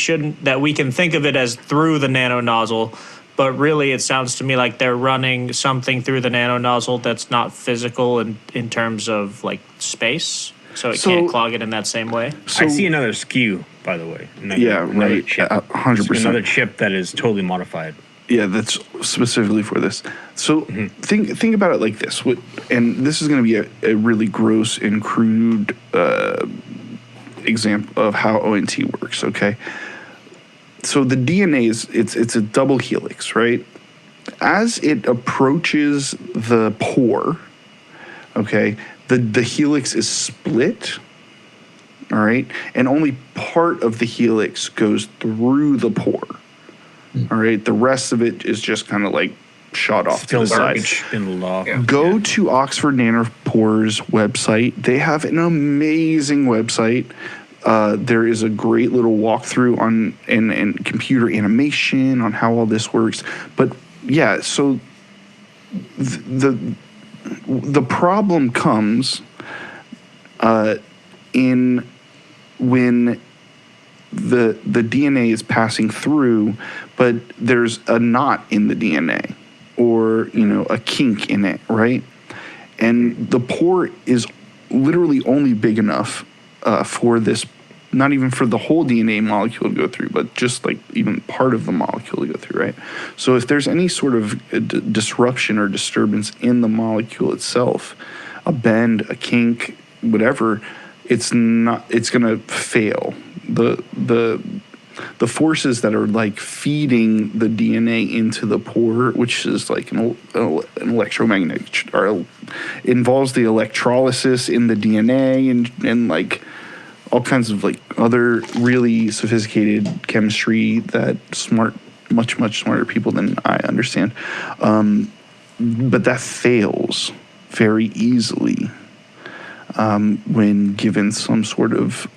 can think of it as through the nano nozzle. But really, it sounds to me like they're running something through the nano nozzle that's not physical in terms of like space, so it can't clog it in that same way. I see another SKU, by the way. Another right. chip. 100%. Another chip that is totally modified. Yeah, that's specifically for this. So think about it like this. And this is going to be a really gross and crude example of how ONT works, okay? So the DNA it's a double helix, right? As it approaches the pore, okay, the helix is split, all right, and only part of the helix goes through the pore, all right. The rest of it is just kind of like shot off to the side. Garbage in the law. Go to Oxford Nanopore's website. They have an amazing website. There is a great little walkthrough on and computer animation on how all this works. But yeah, so the problem comes in when the DNA is passing through, but there's a knot in the DNA or a kink in it, right? And the pore is literally only big enough for this, not even for the whole DNA molecule to go through, but just like even part of the molecule to go through, right? So if there's any sort of disruption or disturbance in the molecule itself, a bend, a kink, whatever, it's going to fail. The forces that are like feeding the DNA into the pore, which is like an electromagnetic, or involves the electrolysis in the DNA and like all kinds of like other really sophisticated chemistry that much smarter people than I understand. But that fails very easily when given some sort of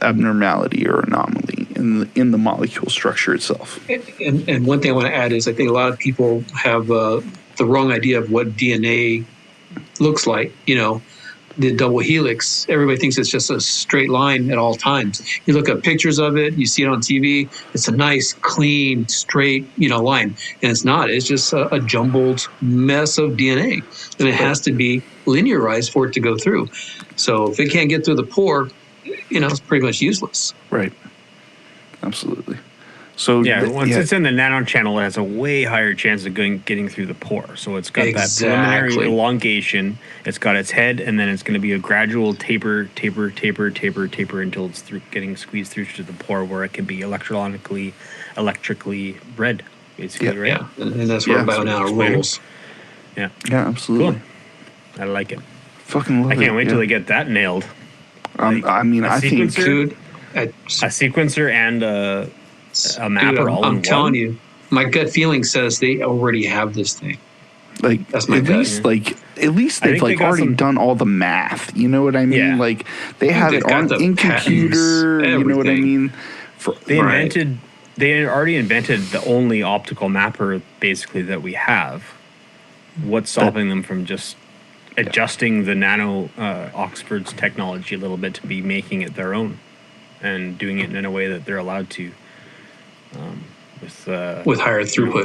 abnormality or anomaly in the molecule structure itself. And one thing I want to add is I think a lot of people have the wrong idea of what DNA looks like. The double helix, everybody thinks it's just a straight line at all times. You look at pictures of it, you see it on TV, it's a nice, clean, straight, line. And it's not. It's just a jumbled mess of DNA. And it has to be linearized for it to go through. So if it can't get through the pore, it's pretty much useless. Right. Absolutely. So once it's in the nano channel, it has a way higher chance of getting through the pore. So it's got that preliminary elongation. It's got its head, and then it's going to be a gradual taper until it's getting squeezed through to the pore, where it can be electrically read, basically, right? Yeah, and that's where Bionano rules. Yeah. Yeah, absolutely. Cool. I like it. Fucking love it. I can't wait till they get that nailed. I think, Dude, I, A sequencer and a mapper dude, all I'm in telling one? you, my gut feeling says they already have this thing. Like That's my at gut. least like at least I they've think they like got already some- done all the math. You know what I mean? Yeah. Like they have they've it got on the in patents, computer. You know what I everything. mean? They Right. invented. They had already invented the only optical mapper basically that we have. What's stopping them from just adjusting the nano Oxford's technology a little bit to be making it their own and doing it in a way that they're allowed to With higher throughput.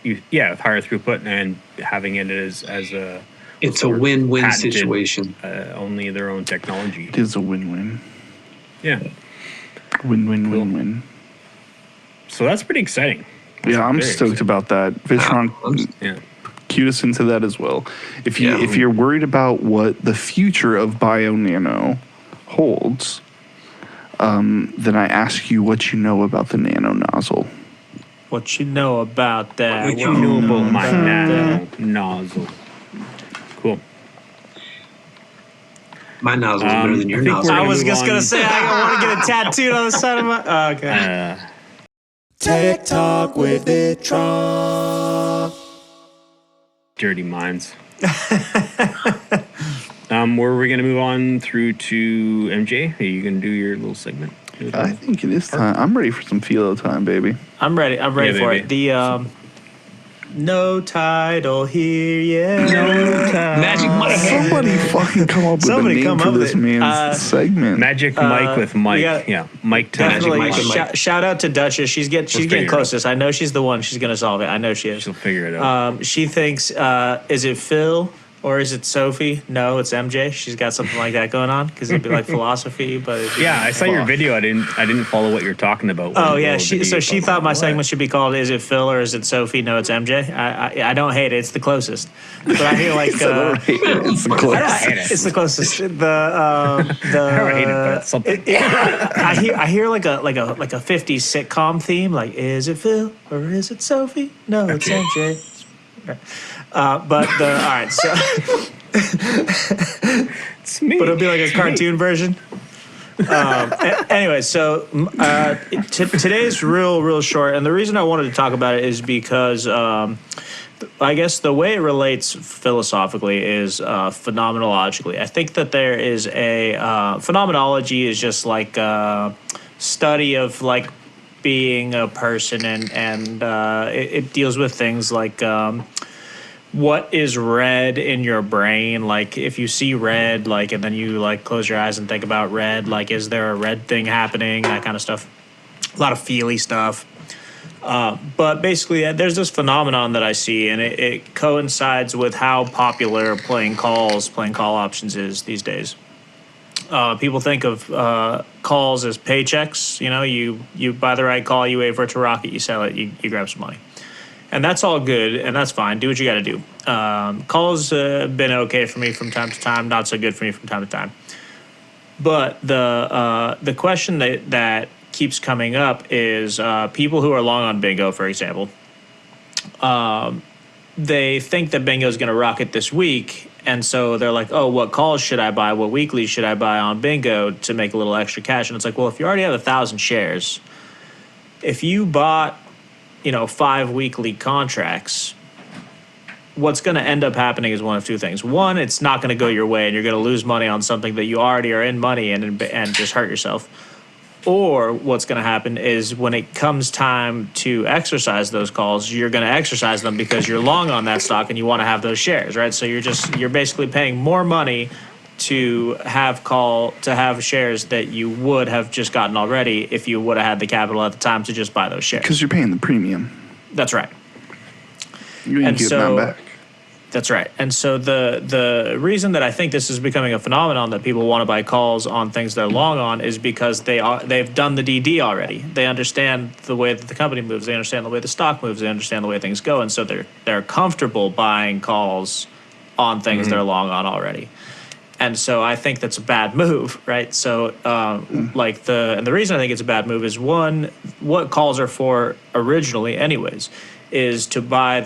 with higher throughput and having it as a It's a win-win patented, situation. only their own technology. It is a win-win. Yeah. Win-win-win-win. So that's pretty exciting. Yeah, I'm very stoked exciting. about that. Vitronk Yeah. cued us into that as well. If Yeah. you're worried about what the future of Bionano holds, then I ask you what you know about the nano nozzle. What you know about that? What you know about my nano nozzle? Cool. My nozzle's better than your I think nozzle. we're I was move just gonna on. say I want to get it tattooed on the side of my. Oh, okay. Tech Talk with Vitronk. Dirty minds. Where are we going to move on through to MJ? Are you going to do your little segment? I think it is time. I'm ready for some philo time, baby. I'm ready. I'm ready Yeah, for baby. it. The no title here yet. Magic Mike. Somebody fucking come up with Somebody a come name for up with this it. man's segment. Magic Mike with Mike. we got- Yeah, Mike to Definitely. Magic Mike and Mike. Shout out to Duchess. She's figure getting it closest. I know she's the one. She's gonna solve it. I know she is. She'll figure it out. She thinks, is it Phil or is it Sophie? No, it's MJ. She's got something like that going on because it'd be like philosophy, but it'd be Yeah, I saw your video. I didn't follow what you're talking about. Oh yeah, What she video you thought my what? segment should be called "Is it Phil or is it Sophie?" No, it's MJ. I don't hate it. It's the closest, but I feel like it's the close. it's the closest. I don't hate it, but it's something. I hear like a 50s sitcom theme, like "Is it Phil or is it Sophie?" No, it's MJ. But all right, so It's me. but it'll be like a cartoon version. Anyway, so today's real short, and the reason I wanted to talk about it is because I guess the way it relates philosophically is phenomenologically. I think that there is a phenomenology is just like a study of like being a person, and it deals with things like what is red in your brain. Like if you see red, like, and then you like close your eyes and think about red, like is there a red thing happening, that kind of stuff. A lot of feely stuff. But basically there's this phenomenon that I see, and it coincides with how popular playing call options is these days. People think of calls as paychecks. You know, you buy the right call, you wait for it to rocket, you sell it, you grab some money. And that's all good, and that's fine. Do what you got to do. Calls been okay for me from time to time, not so good for me from time to time. But the question that keeps coming up is people who are long on Bingo, for example. They think that Bingo is going to rocket this week, and so they're like, oh, what calls should I buy? What weeklies should I buy on Bingo to make a little extra cash? And it's like, well, if you already have 1,000 shares, if you bought 5 weekly contracts, what's going to end up happening is one of two things. One, it's not going to go your way and you're going to lose money on something that you already are in money in and just hurt yourself. Or what's going to happen is when it comes time to exercise those calls, you're going to exercise them because you're long on that stock and you want to have those shares, right? So you're basically paying more money to have shares that you would have just gotten already if you would have had the capital at the time to just buy those shares. Because you're paying the premium. That's right. You ain't getting that back. That's right. And so the reason that I think this is becoming a phenomenon that people want to buy calls on things they're long on is because they've done the DD already. They understand the way that the company moves. They understand the way the stock moves. They understand the way things go. And so they're comfortable buying calls on things they're long on already. And so I think that's a bad move, right? So the reason I think it's a bad move is, one, what calls are for originally anyways, is to buy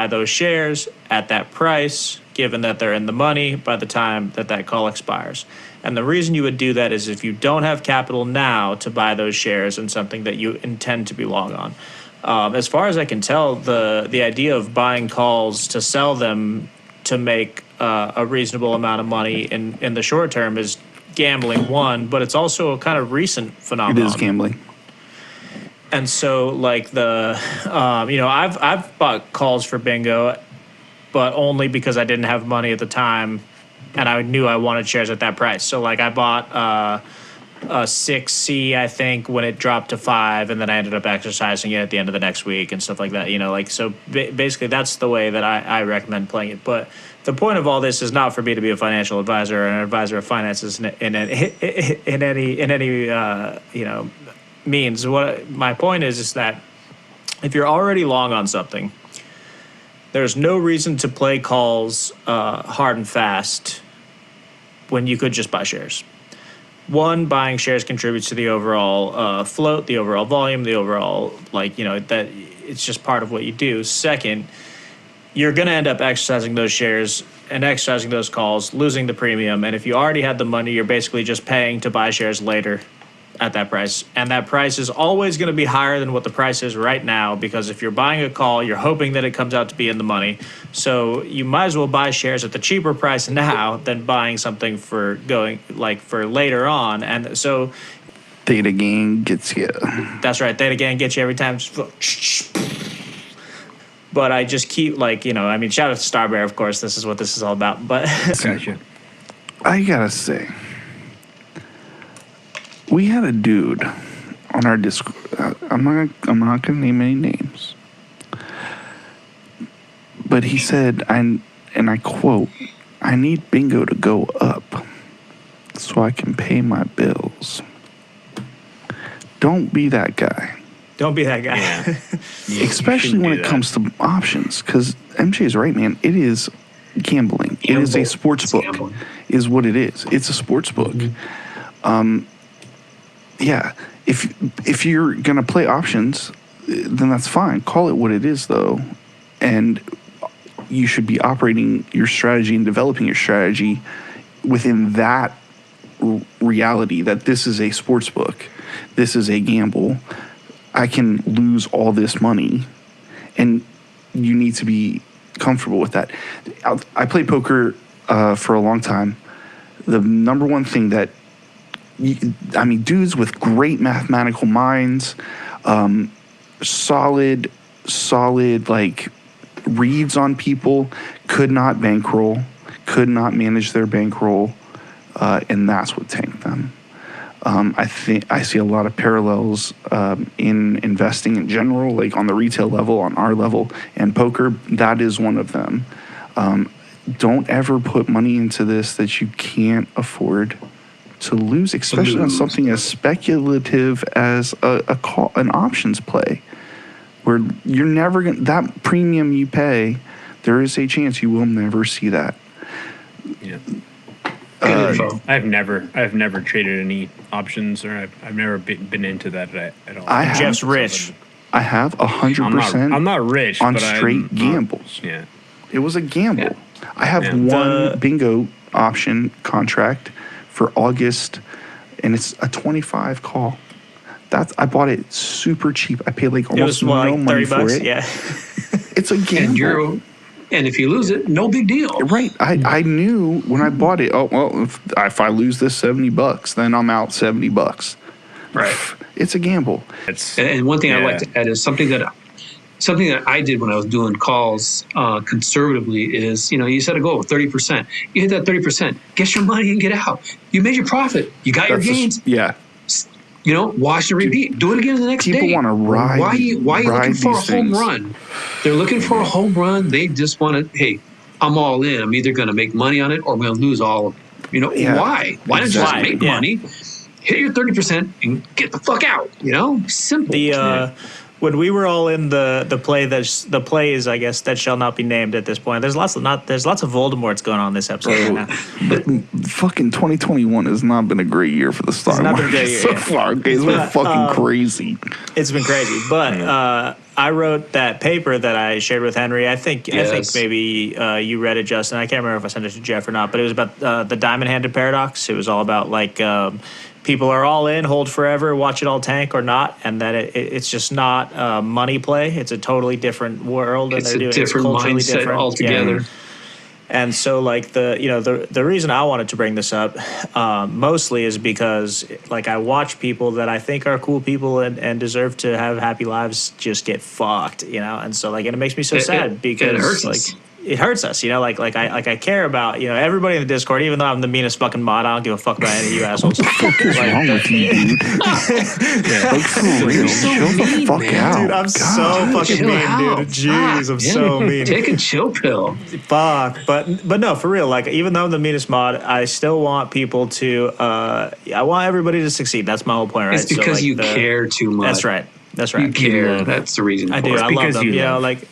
those shares at that price, given that they're in the money by the time that call expires. And the reason you would do that is if you don't have capital now to buy those shares in something that you intend to be long on. As far as I can tell, the idea of buying calls to sell them to make a reasonable amount of money in the short term is gambling, one, but it's also a kind of recent phenomenon. It is gambling. And so, like I've bought calls for bingo, but only because I didn't have money at the time, and I knew I wanted shares at that price. So, like, I bought a 6C, I think, when it dropped to 5, and then I ended up exercising it at the end of the next week and stuff like that. So basically that's the way that I recommend playing it. But the point of all this is not for me to be a financial advisor or an advisor of finances in any means. What my point is that if you're already long on something, there's no reason to play calls hard and fast when you could just buy shares. One, buying shares contributes to the overall float, the overall volume, the overall, that it's just part of what you do. Second, you're going to end up exercising those shares and exercising those calls, losing the premium. And if you already had the money, you're basically just paying to buy shares later at that price. And that price is always going to be higher than what the price is right now, because if you're buying a call, you're hoping that it comes out to be in the money. So you might as well buy shares at the cheaper price now than buying something for later on. And so Theta gain gets you. That's right. Theta gain gets you every time. But I just keep shout out to Starbear, of course. This is what this is all about. But Gotcha. I gotta say, we had a dude on our Discord. I'm not gonna name any names, but he said, and I quote, "I need bingo to go up so I can pay my bills." Don't be that guy. Don't be that guy. Yeah. Especially when it comes to options, because MJ is right, man. It is gambling. It is a sports book, is what it is. It's a sports book. Mm-hmm. Yeah, if you're gonna play options, then that's fine. Call it what it is, though, and you should be operating your strategy and developing your strategy within that reality that this is a sports book, this is a gamble. I can lose all this money, and you need to be comfortable with that. I played poker for a long time. The number one thing that dudes with great mathematical minds, solid reads on people, could not bankroll, could not manage their bankroll, and that's what tanked them. I think I see a lot of parallels in investing in general, like on the retail level, on our level, and poker. That is one of them. Don't ever put money into this that you can't afford to lose, especially on something as speculative as an options play, where you're never gonna, that premium you pay, there is a chance you will never see that. Yeah. I've never traded any options, or I've never been into that at all. Jeff's rich. I have 100%. I'm not rich on but straight gambles. Yeah, it was a gamble. Yeah. I have one bingo option contract for August, and it's a 25 call. I bought it super cheap. I paid almost no money for it. Yeah, it's a gamble. And if you lose it, no big deal. Right. I knew when I bought it, if I lose this $70, then I'm out $70. Right. It's a gamble. And one thing I'd like to add is something that I did when I was doing calls conservatively is, you set a goal of 30%. You hit that 30%, get your money and get out. You made your profit. You got your gains. Wash and repeat. Do it again the next day. People want to ride. Why are you looking for a home run? They're looking for a home run. They just want to, hey, I'm all in. I'm either going to make money on it or I'm going to lose all of it. Why? Why don't you just make money, hit your 30% and get the fuck out? Simple. when we were all in the plays, I guess, that shall not be named at this point. There's lots of Voldemorts going on this episode right now. Fucking 2021 has not been a great year for the Star not Wars been a great year, so yeah. far. Okay, it's been fucking crazy. It's been crazy, but I wrote that paper that I shared with Henry. I think maybe you read it, Justin. I can't remember if I sent it to Jeff or not, but it was about the diamond-handed paradox. It was all about like people are all in, hold forever, watch it all tank or not, and that it's just not a money play. It's a totally different world, and It's a different mindset altogether. Yeah. And so, like the reason I wanted to bring this up mostly is because like I watch people that I think are cool people and deserve to have happy lives just get fucked, and so like and it makes me so sad because it hurts like. us. It hurts us, like I care about everybody in the Discord, even though I'm the meanest fucking mod. I don't give a fuck about any of you assholes. What's wrong with you, dude? Like, for real, chill the fuck out. Dude, I'm so fucking chill mean, out. dude. Jeez, I'm so mean. Take a chill pill. Fuck, but no, for real. Like, even though I'm the meanest mod, I still want people to. I want everybody to succeed. That's my whole point, right? It's because so, you care too much. That's right. That's right. You care. That's the reason. I for do. it. I love them. love. Like.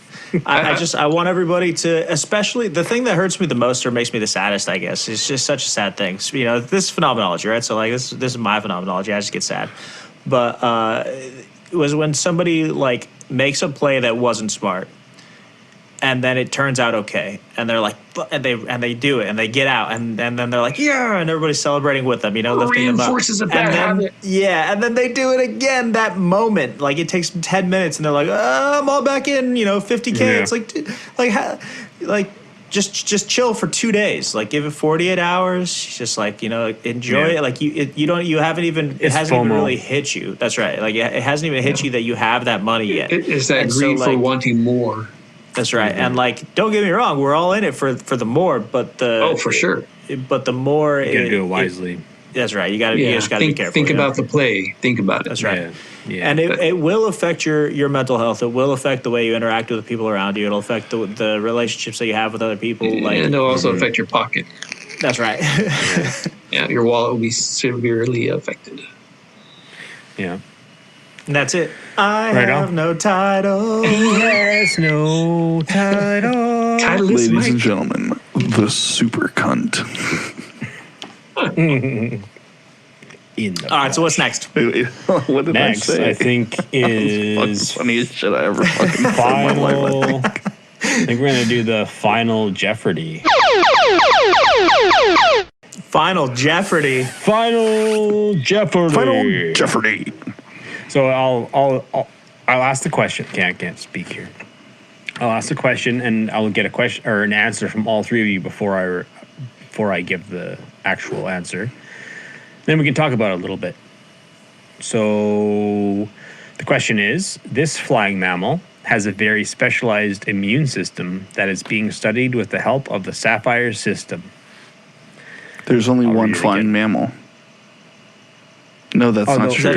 I want everybody to, especially the thing that hurts me the most or makes me the saddest, I guess, is just such a sad thing. So, this is phenomenology, right? So like this is my phenomenology. I just get sad. But it was when somebody like makes a play that wasn't smart, and then it turns out okay, and they're like, and they do it, and they get out, and then they're like, yeah, and everybody's celebrating with them, lifting them up. Reinforces a bad habit. Yeah, and then they do it again. That moment, like it takes 10 minutes, and they're like, I'm all back in, 50K. Yeah. It's like just chill for 2 days. Like give it 48 hours. Just like enjoy it. Like you haven't even it hasn't even FOMO. really hit you. That's right. Like it hasn't even hit you that you have that money yet. It's that And so, greed for like, wanting more. That's right. And like, don't get me wrong, we're all in it for the more, but For sure. But the more You gotta do it wisely. that's right. You just gotta be careful. Think about the play. Think about it. That's right. Yeah. And it will affect your mental health. It will affect the way you interact with the people around you. It'll affect the relationships that you have with other people. Like And it'll also affect your pocket. that's right. Yeah, your wallet will be severely affected. Yeah. And that's it. I Right have on. no title. Yes, no title. Titleist Ladies and Mike. gentlemen, the super cunt. In the All right. So what's next? Wait, what did next, I say? I think, is Funniest shit I ever fucking said in my life. final. I think we're gonna do the final Jeopardy. Final Jeopardy. Final Jeopardy. Final Jeopardy. So I'll ask the question. I can't speak here. I'll ask the question, and I'll get a question or an answer from all three of you before I give the actual answer. Then we can talk about it a little bit. So the question is, this flying mammal has a very specialized immune system that is being studied with the help of the Saphyr system. There's only I'll one read it flying again. mammal. No, that's not true.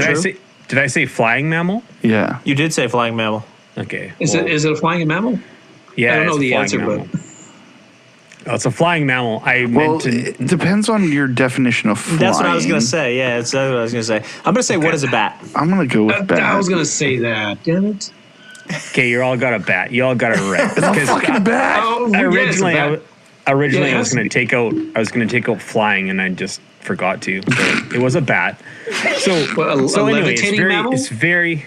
Did I say flying mammal? Yeah. You did say flying mammal. Okay. Is it a flying mammal? Yeah, I don't know it's a the flying answer, mammal. but Oh, it's a flying mammal. I Well, meant to. it depends on your definition of flying. That's what I was gonna say. Yeah, that's what I was gonna say. I'm gonna say, what is a bat? I'm gonna go with bat. I was gonna say that. Damn it! Okay, you all got a bat. You all got it right. It's a fucking bat. Oh, yeah, it's a originally, bat. originally Yeah, it I has was going to to take out flying, and I just forgot to. But it was a bat. So What, a anyway, levitating mammal? it's very.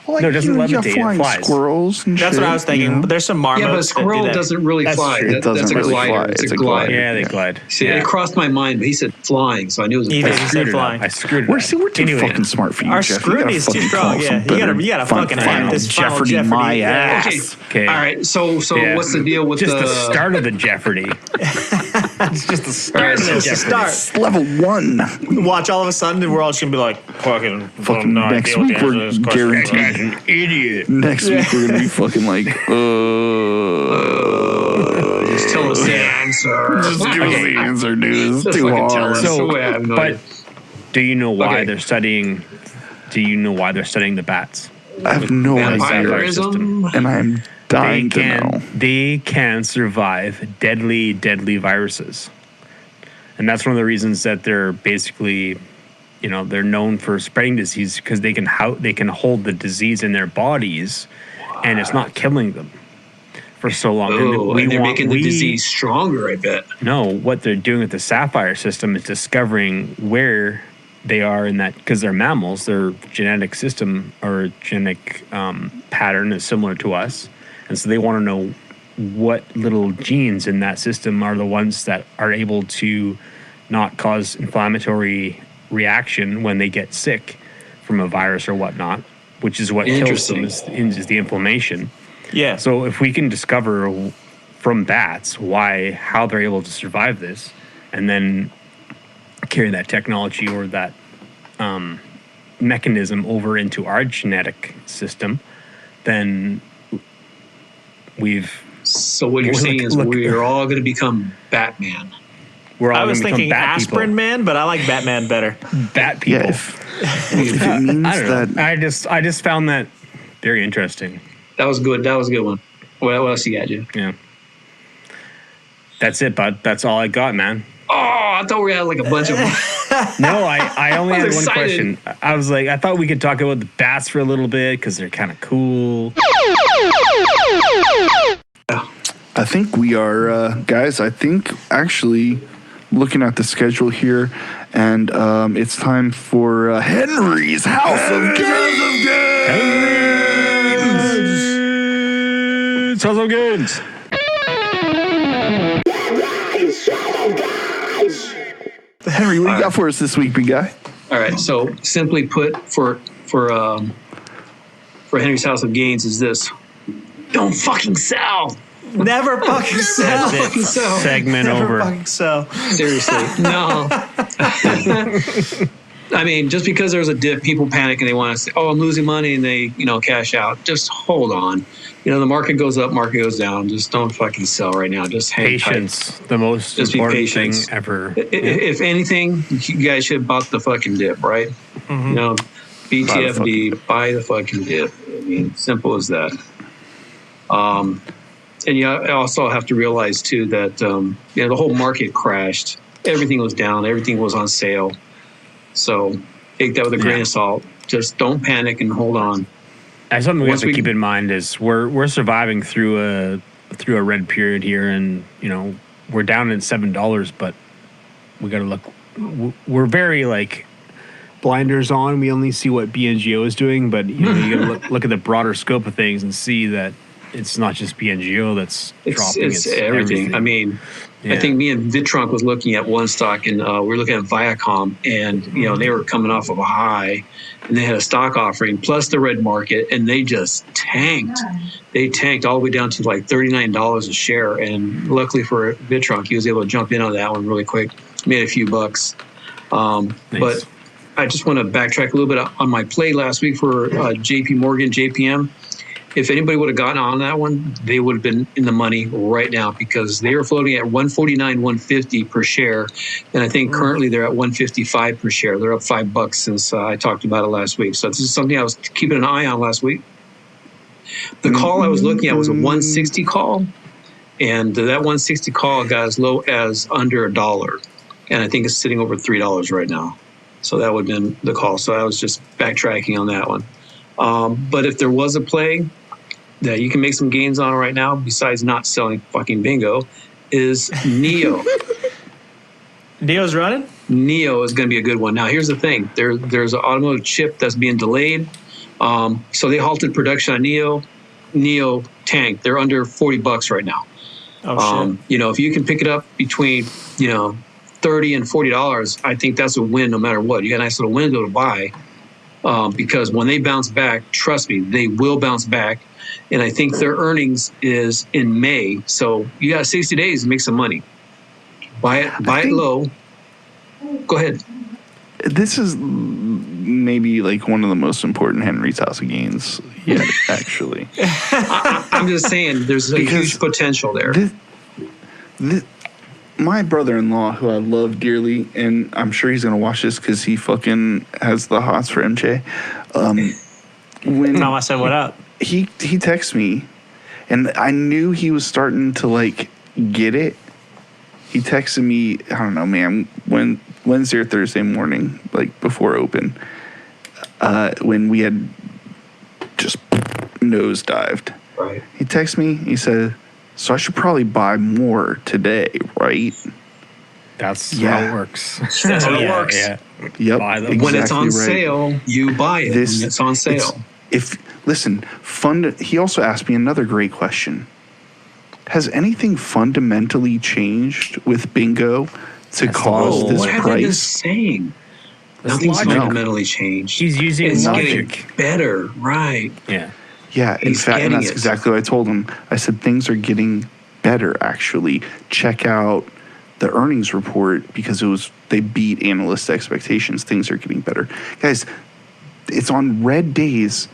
Well, No, it doesn't you have levitate, it flying flies. squirrels and That's shit, what I was thinking. you know? But there's some marmots. Yeah, but a that do squirrel that. doesn't really That's fly. true. It That's doesn't a really glider. fly. It's It's a a glider. glider. Yeah, they glide. See, yeah. it crossed my mind, but he said flying, so I knew it was a He bat. did. He said flying. I screwed it We're up. too Anyway, fucking smart for you, Our Jeff. You scrutiny gotta is too fucking strong, call yeah. some You gotta- better you gotta fun- fucking final have this final Jeopardy Jeopardy, my yeah. ass. Okay. All right. So Yeah. what's the deal with just the? the start of the Jeopardy. It's just the start of the It's the Jeopardy. start. It's level 1. Watch all of a sudden, we're all just gonna be like, fucking no next idea what the week answer we're to this question is. That guy's an idiot. Next week we're gonna be fucking like, Just tell us the answer. just give us the answer, dude. It's Just too fucking tell hard. us. So, I have no but idea. do you know why Okay. they're studying? Do you know why they're studying the bats? I have no idea, Vampirism. and I'm dying to know. They can survive deadly viruses, and that's one of the reasons that they're basically they're known for spreading disease because they can hold the disease in their bodies, and it's not killing them for so long. And they're making the disease stronger, I bet. No, what they're doing with the Saphyr system is discovering where they are in that, because they're mammals, their genetic system or genetic pattern is similar to us. And so they want to know what little genes in that system are the ones that are able to not cause inflammatory reaction when they get sick from a virus or whatnot, which is what kills them, is the inflammation. Yeah. So if we can discover from bats how they're able to survive this, and then carry that technology or that mechanism over into our genetic system, then So what you're saying is we're all going to become Batman. I was thinking Aspirin people. Man, but I like Batman better. Bat people. Yeah, if it means I don't that know. I just found that very interesting. That was good. That was a good one. What else you got, Jim? Yeah. That's it, bud. That's all I got, man. Oh, I thought we had like a bunch of. No, I only had one excited. question. I was like, I thought we could talk about the bats for a little bit because they're kind of cool. I think we are, guys. I think actually looking at the schedule here, and it's time for Henry's House of Gainz. House of Gainz. Henry, what do you got for us this week, big guy? All right. So simply put, for Henry's House of Gainz is this: don't fucking sell. Never fucking sell. That's it. Segment Never over. fucking sell. Seriously, no. I mean, just because there's a dip, people panic and they want to say, "Oh, I'm losing money," and they, cash out. Just hold on. The market goes up, market goes down. Just don't fucking sell right now. Just hang Patience, tight. the most Just important thing ever. If anything, you guys should have bought the fucking dip, right? Mm-hmm. BTFD, buy the fucking dip. I mean, simple as that. And you also have to realize too that the whole market crashed. Everything was down. Everything was on sale. So take that with a grain of salt. Just don't panic and hold on. That's something we have to keep in mind is we're surviving through a red period here, and we're down at $7, but we got to look. We're very like blinders on. We only see what BNGO is doing, but you got to look at the broader scope of things and see that it's not just BNGO that's dropping. It's everything. I mean, I think me and Vitronk was looking at one stock, and we were looking at Viacom, and they were coming off of a high, and they had a stock offering plus the red market, and they just tanked. They tanked all the way down to like $39 a share, and luckily for Vitronk, he was able to jump in on that one really quick, made a few bucks. Nice. But I just want to backtrack a little bit on my play last week for JP Morgan, JPM. If anybody would have gotten on that one, they would have been in the money right now because they were floating at $149, $150 per share. And I think currently they're at $155 per share. They're up $5 since I talked about it last week. So this is something I was keeping an eye on last week. The call I was looking at was a 160 call. And that 160 call got as low as under $1. And I think it's sitting over $3 right now. So that would have been the call. So I was just backtracking on that one. But if there was a play that you can make some gains on right now, besides not selling fucking bingo, is NEO. NEO's running? NEO is going to be a good one. Now, here's the thing. There's an automotive chip that's being delayed. So they halted production on NEO. NEO tanked. They're under $40 right now. Oh, shit. If you can pick it up between, $30 and $40, I think that's a win no matter what. You got a nice little window to buy. Because when they bounce back, trust me, they will bounce back. And I think their earnings is in May. So you got 60 days to make some money. Buy it low. Go ahead. This is maybe like one of the most important Henry's House of Gainz yet, actually. I'm just saying there's a huge potential there. My brother-in-law, who I love dearly, and I'm sure he's going to watch this because he fucking has the hots for MJ. When Mama said, what up? He texted me, and I knew he was starting to, like, get it. He texted me, I don't know, man, when Wednesday or Thursday morning, like before open, when we had just nosedived. Right. He texted me. He said, "So I should probably buy more today, right?" That's Yeah. how it works. That's how it works. Yeah. Yep. Buy them. When it's on exactly right. sale, you buy it. This- when it's on sale. He also asked me another great question. Has anything fundamentally changed with BNGO to That's cause the this What have they been price? saying? That's Nothing's logic. fundamentally changed. He's using it's logic. getting better, right? Yeah. Yeah, in He's fact, and getting that's it. exactly what I told him. I said things are getting better. Actually, check out the earnings report because they beat analyst expectations. Things are getting better, guys. It's on red days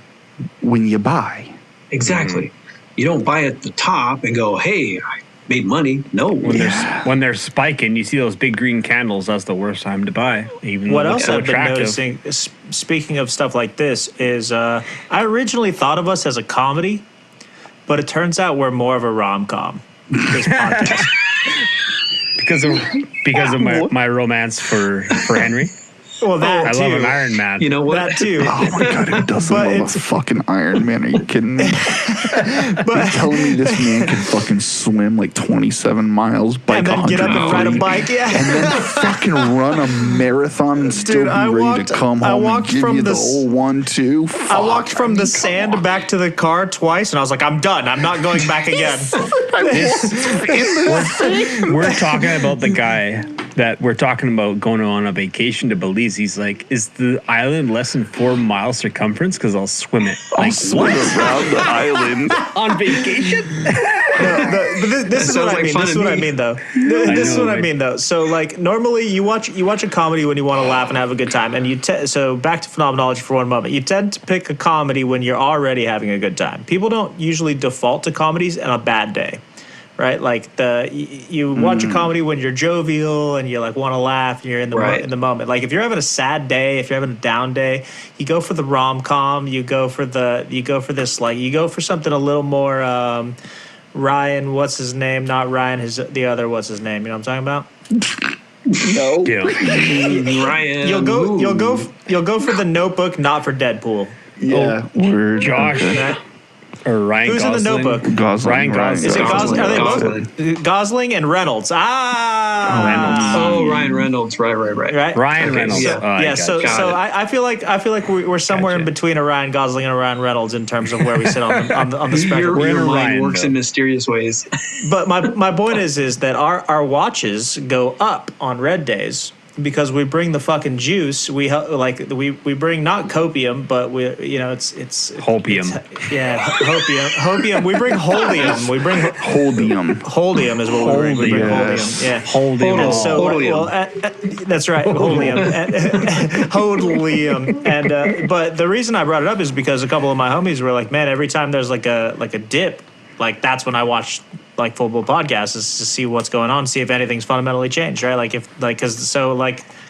when you buy. Exactly. You don't buy at the top and go, "Hey, I made money." No. When they're spiking, you see those big green candles. That's the worst time to buy. Even What though else it's so I've been attractive. noticing, speaking of stuff like this, is I originally thought of us as a comedy, but it turns out we're more of a rom-com. This podcast. because of my romance for Henry. Well, that I too. love an Iron Man. You know what? That too. Oh my god, who doesn't But love it's- a fucking Iron Man? Are you kidding me? You're telling me this man can fucking swim like 27 miles, bike And then get up and ride a 103, bike. Yeah. and then fucking run a marathon and still be I ready walked- to come I home and walked give from you the the s- old 1-2. I walked from the sand back to the car twice, and I was like, I'm done. I'm not going back again. We're talking about the guy that we're talking about going on a vacation to Belize. He's like, "Is the island less than 4 miles circumference? Because I'll swim it." I'll Like, swim around the island. on vacation? But this is sounds what I like mean. fun This is to what I me. mean, though. This is know, what I right? mean, though. So, like, normally you watch a comedy when you want to laugh and have a good time, and so back to Phenomenology for one moment. You tend to pick a comedy when you're already having a good time. People don't usually default to comedies on a bad day, right? Like you watch a comedy when you're jovial and you like want to laugh, and you're in the Right. in the moment. Like if you're having a sad day, if you're having a down day, you go for the rom-com. You go for something a little more. Ryan, what's his name? Not Ryan, the other, what's his name? You know what I'm talking about? No. Yeah. Ryan. You'll go for the Notebook, not for Deadpool. Yeah. Word. Josh. Okay. Or Ryan Who's Gosling. in the Notebook? Gosling. Ryan Gosling. Is it Gosling? Are they Gosling. both Gosling and Reynolds? Reynolds. Oh, Ryan Reynolds. Right. Right. Ryan Okay, Reynolds. yeah. Oh, I Yeah, got so you. Got it. I feel like we're somewhere in Gotcha. between a Ryan Gosling and a Ryan Reynolds in terms of where we sit on the spectrum. We're in Your a mind Ryan, works though. in mysterious ways. But my point is that our watches go up on red days because we bring the fucking juice. We bring not copium, but it's Hopium. hopium. We bring holium. We bring Holdium. Holium is what we bring. We bring Yes. holium. Yeah. Holding And on. so, Holium. that's right, holium, holium, and but the reason I brought it up is because a couple of my homies were like, "Man, every time there's like a dip, like that's when I watch like Full Blow podcasts is to see what's going on, see if anything's fundamentally changed, right?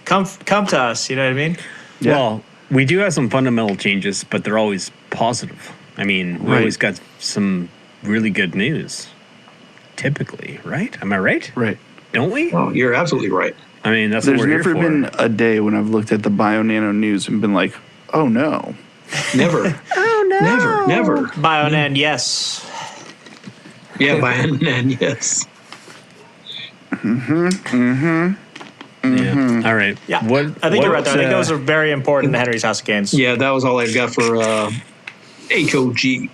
Come to us, you know what I mean? Yeah. Well, we do have some fundamental changes, but they're always positive. I mean, we Right. always got some really good news. Typically, right? Am I right? Right. Don't we? Oh, you're absolutely right. I mean, that's There's what we're never here for. been a day when I've looked at the Bionano news and been like, oh no. Never. Oh no. Never. Bionan, yes. Yeah, by and yes. Yeah. All right. Yeah, What? I think you're right. Though. I think uh, those are very important in Henry's House of Gainz. Yeah, that was all I've got for HOG.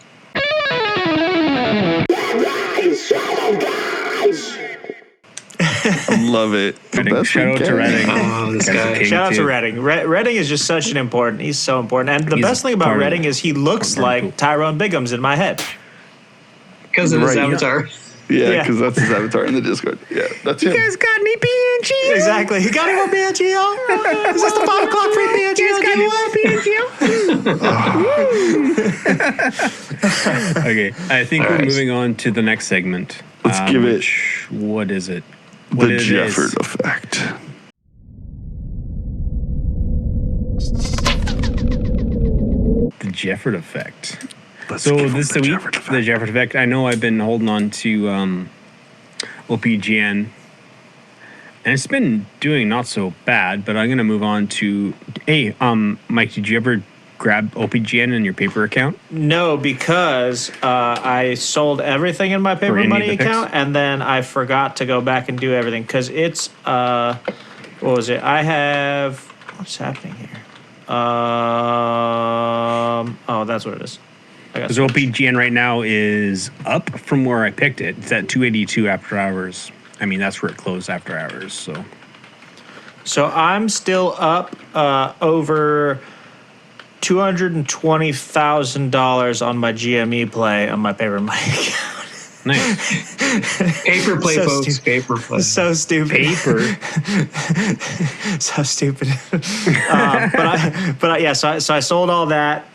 I love it. The Reading. best Shout we out to can. Reading. Oh, this Guy's a guy. king, Shout out too. to Redding. Redding is just such an important. He's so important. And the He's best thing about part of Redding it. is he looks like Tyrone Biggums in my head. Because of his Right. avatar. Yeah, Yeah. because that's his avatar in the Discord. Yeah, that's him. got any BNGO? Exactly. He got any more BNGO? Is this the 5 o'clock free BNGO? Okay, I think we're right. moving on to the next segment. Let's give it What is it? What The it is. Jephord Effect. The Jephord Effect. Let's So give him this the week, Jephord Effect. the Jephord Effect. I know I've been holding on to OPGN. and it's been doing not so bad, but I'm going to move on to, hey, Mike, did you ever grab OPGN in your paper account? No, because I sold everything in my paper money account, and then I forgot to go back and do everything because it's what was it? I have what's happening here? Oh, that's what it is. Because OPGN right now is up from where I picked it. It's at 282 after hours. I mean, that's where it closed after hours. So I'm still up over $220,000 on my GME play on my paper money account. Nice. Paper play, So folks. stupid. Paper play. So stupid. Paper. So stupid. So I sold all that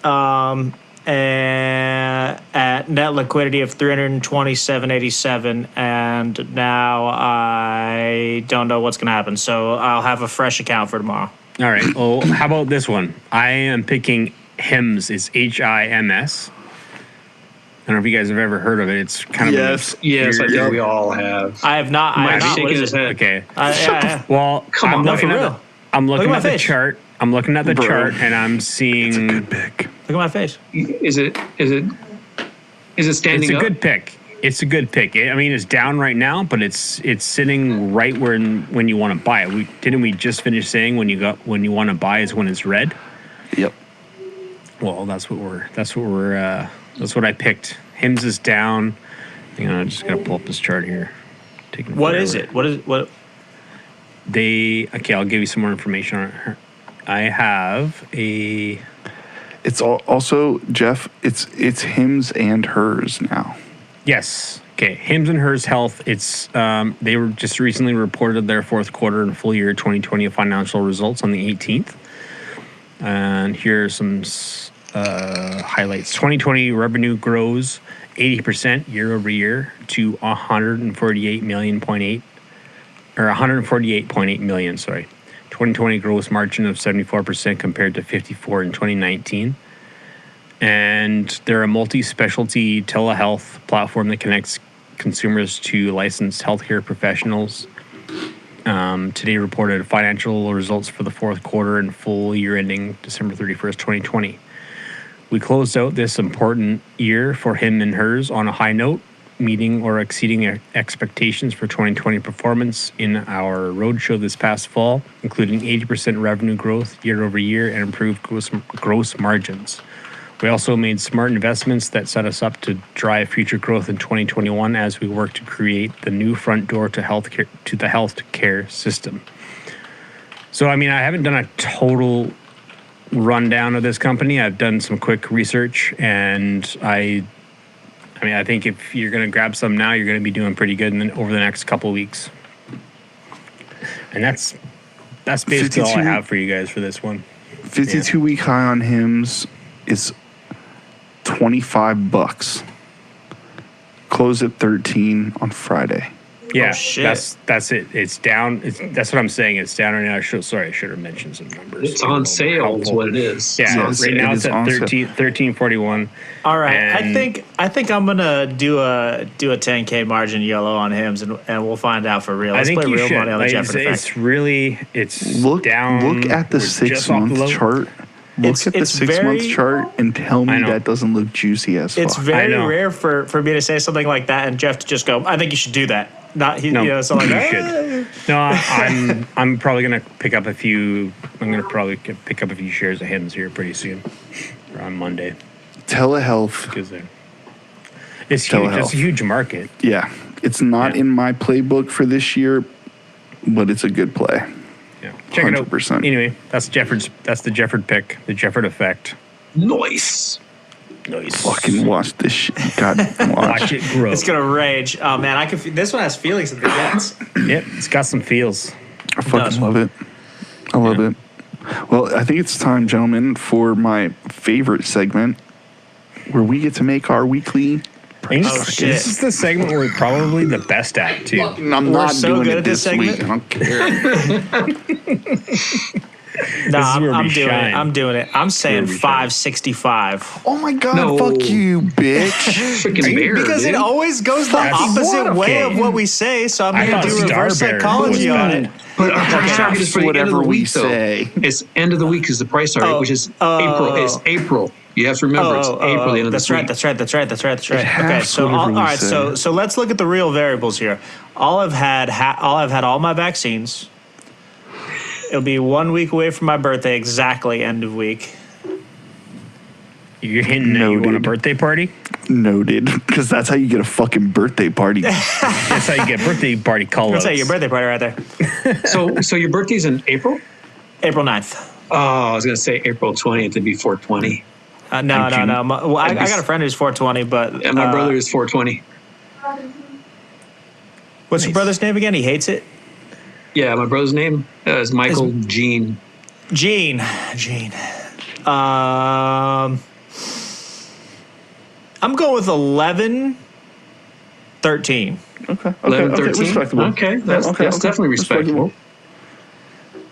and at net liquidity of 327.87, and now I don't know what's going to happen. So I'll have a fresh account for tomorrow. All right. Oh, how about this one? I am picking HIMS. It's HIMS. I don't know if you guys have ever heard of it. It's kind of Yes, I think we all have. I have not. Mike's What shaking is his it? head. okay. Yeah. Well, Come on, I'm no, looking for at real. the, I'm looking Look at at my the face. chart. I'm looking at the Bro. chart, and I'm seeing Good pick. Look at my face. Is it standing it's a up? good pick. It's a good pick. I mean, it's down right now, but it's sitting right when you want to buy it. Didn't we just finish saying when you want to buy is when it's red? Yep. Well, that's what I picked. HIMS is down. Hang on, I just gotta pull up this chart here. What is it? What? Okay, I'll give you some more information on it. I have a. It's also, Jeff, it's hims and hers now. Yes. Okay. HIMS and Hers Health. It's they were just recently reported their fourth quarter and full year 2020 financial results on the 18th. And here are some highlights. 2020 revenue grows 80% year over year to 148.8 million. Sorry. 2020 gross margin of 74% compared to 54% in 2019. And they're a multi-specialty telehealth platform that connects consumers to licensed healthcare professionals. Today reported financial results for the fourth quarter and full year ending December 31st, 2020. We closed out this important year for him and hers on a high note, meeting or exceeding expectations for 2020 performance in our roadshow this past fall, including 80% revenue growth year over year and improved gross margins. We also made smart investments that set us up to drive future growth in 2021 as we work to create the new front door to the healthcare system. So, I mean, I haven't done a total rundown of this company. I've done some quick research, and I think if you're going to grab some now, you're going to be doing pretty good over the next couple of weeks. And that's basically all I have for you guys for this one. 52-week high on hims is $25. Closed at 13 on Friday. Yeah, shit. that's it. It's down. That's what I'm saying. It's down right now. I should have mentioned some numbers. It's on sale is what it is. Yeah, Yes, right now it it's is at on sale. 1341. All right, And I think I'm gonna do a 10K margin yellow on hims, and we'll find out for real. I Let's think play you real should. money on the Like, Jephord Effect. it's Look down. at the We're just 6 off the month low. chart. Look It's at the 6 month very- chart and tell me I know. that doesn't look juicy as fuck. It's very know. rare for me to say something like that and Jeff to just go, I think you should do that. Not he, No, so like, you should. No, I'm probably gonna pick up a few. I'm gonna probably pick up a few shares of HIMS here pretty soon, or on Monday, Telehealth. because it's huge. Telehealth. It's a huge market. Yeah. It's not Yeah. in my playbook for this year, but it's a good play. Yeah, check it out. 100%. Anyway, that's the Jephord pick, the Jephord Effect. Nice. Nice. Fucking watch this shit. God, Watch watch. it grow. it's gonna rage. Oh man, I can. This one has feelings at the ends. Yep, it's got some feels. I fucking love it. I love it. Well, I think it's time, gentlemen, for my favorite segment where we get to make our weekly And Oh, this shit. is the segment we're probably the best at too. I'm We're not so doing good it at this this week. segment. I don't care. I'm doing it. I'm doing it. I'm saying Where we shine. 565. Oh my God, No. fuck you, bitch. Freaking bear, Because dude. it always goes the opposite way of what we say, so I'm I going to thought do reverse Star Bear psychology was on bad. it. But our price target is for the end of Whatever the we week, though. say. It's end of the week is the price target, which is April. It's April. You have to remember, it's April, the end of that's this right, week. that's right. Okay, has so whatever all we right, say. so let's look at the real variables here. I've had all my vaccines. It'll be 1 week away from my birthday, exactly end of week. You're hinting that you want a Noted. birthday party? Noted. Because that's how you get a fucking birthday party. That's how you get birthday party call Let's outs. say your birthday party right there. So your birthday's in April? April 9th. Oh, I was going to say April 20th to be 420. No. I got a friend who's 420, but And my brother is 420. what's your brother's name again? He hates it. Yeah, my brother's name is Michael Jean. Gene. I'm going with 11, 13. Okay. 11, 13? Respectable. Okay, that's definitely respectable.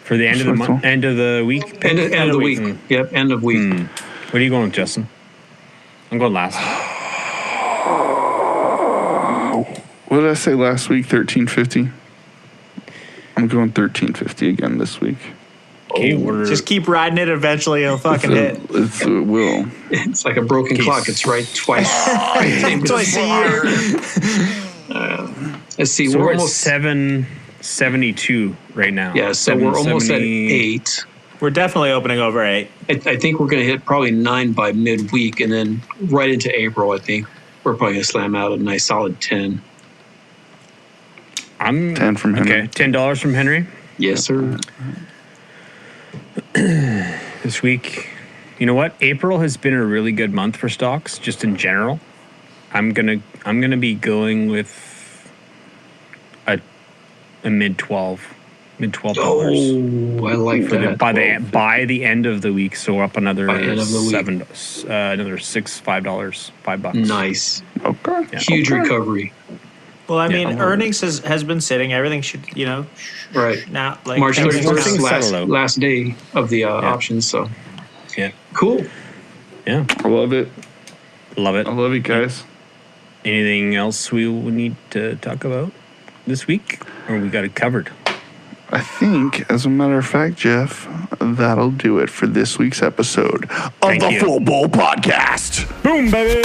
For the end of the month, end of the week? End of the week. Mm. Yep, end of week. What are you going with, Justin? I'm going last. What did I say last week? 1350. I'm going 1350 again this week. Okay, Just keep riding it. Eventually, it'll fucking hit. It will. It's like a broken clock. It's right twice. Twice a year. Let's see. So we're we're at almost 772 right now. Yeah, so we're almost at 770. 8. We're definitely opening over 8. I think we're going to hit probably 9 by midweek, and then right into April, I think we're probably going to slam out a nice solid 10. I'm 10 from Henry. Okay, $10 from Henry Yes, sir. this week. You know what? April has been a really good month for stocks, just in general. I'm gonna be going with a mid $12. Oh, I like that. By the end of the week, so up another By end of the week. another $5. Nice. Okay. Yeah. Huge Okay. recovery. Well, I mean, I'm earnings has been sitting. Everything should, Right. now like March things- 31st, settle out. last day of the options. So Yeah, cool. yeah, I love it. love it. I love it, guys. Anything else we would need to talk about this week, or we got it covered? I think, as a matter of fact, Jeff, that'll do it for this week's episode of Thank the you. Full Bowl Podcast. Boom, baby.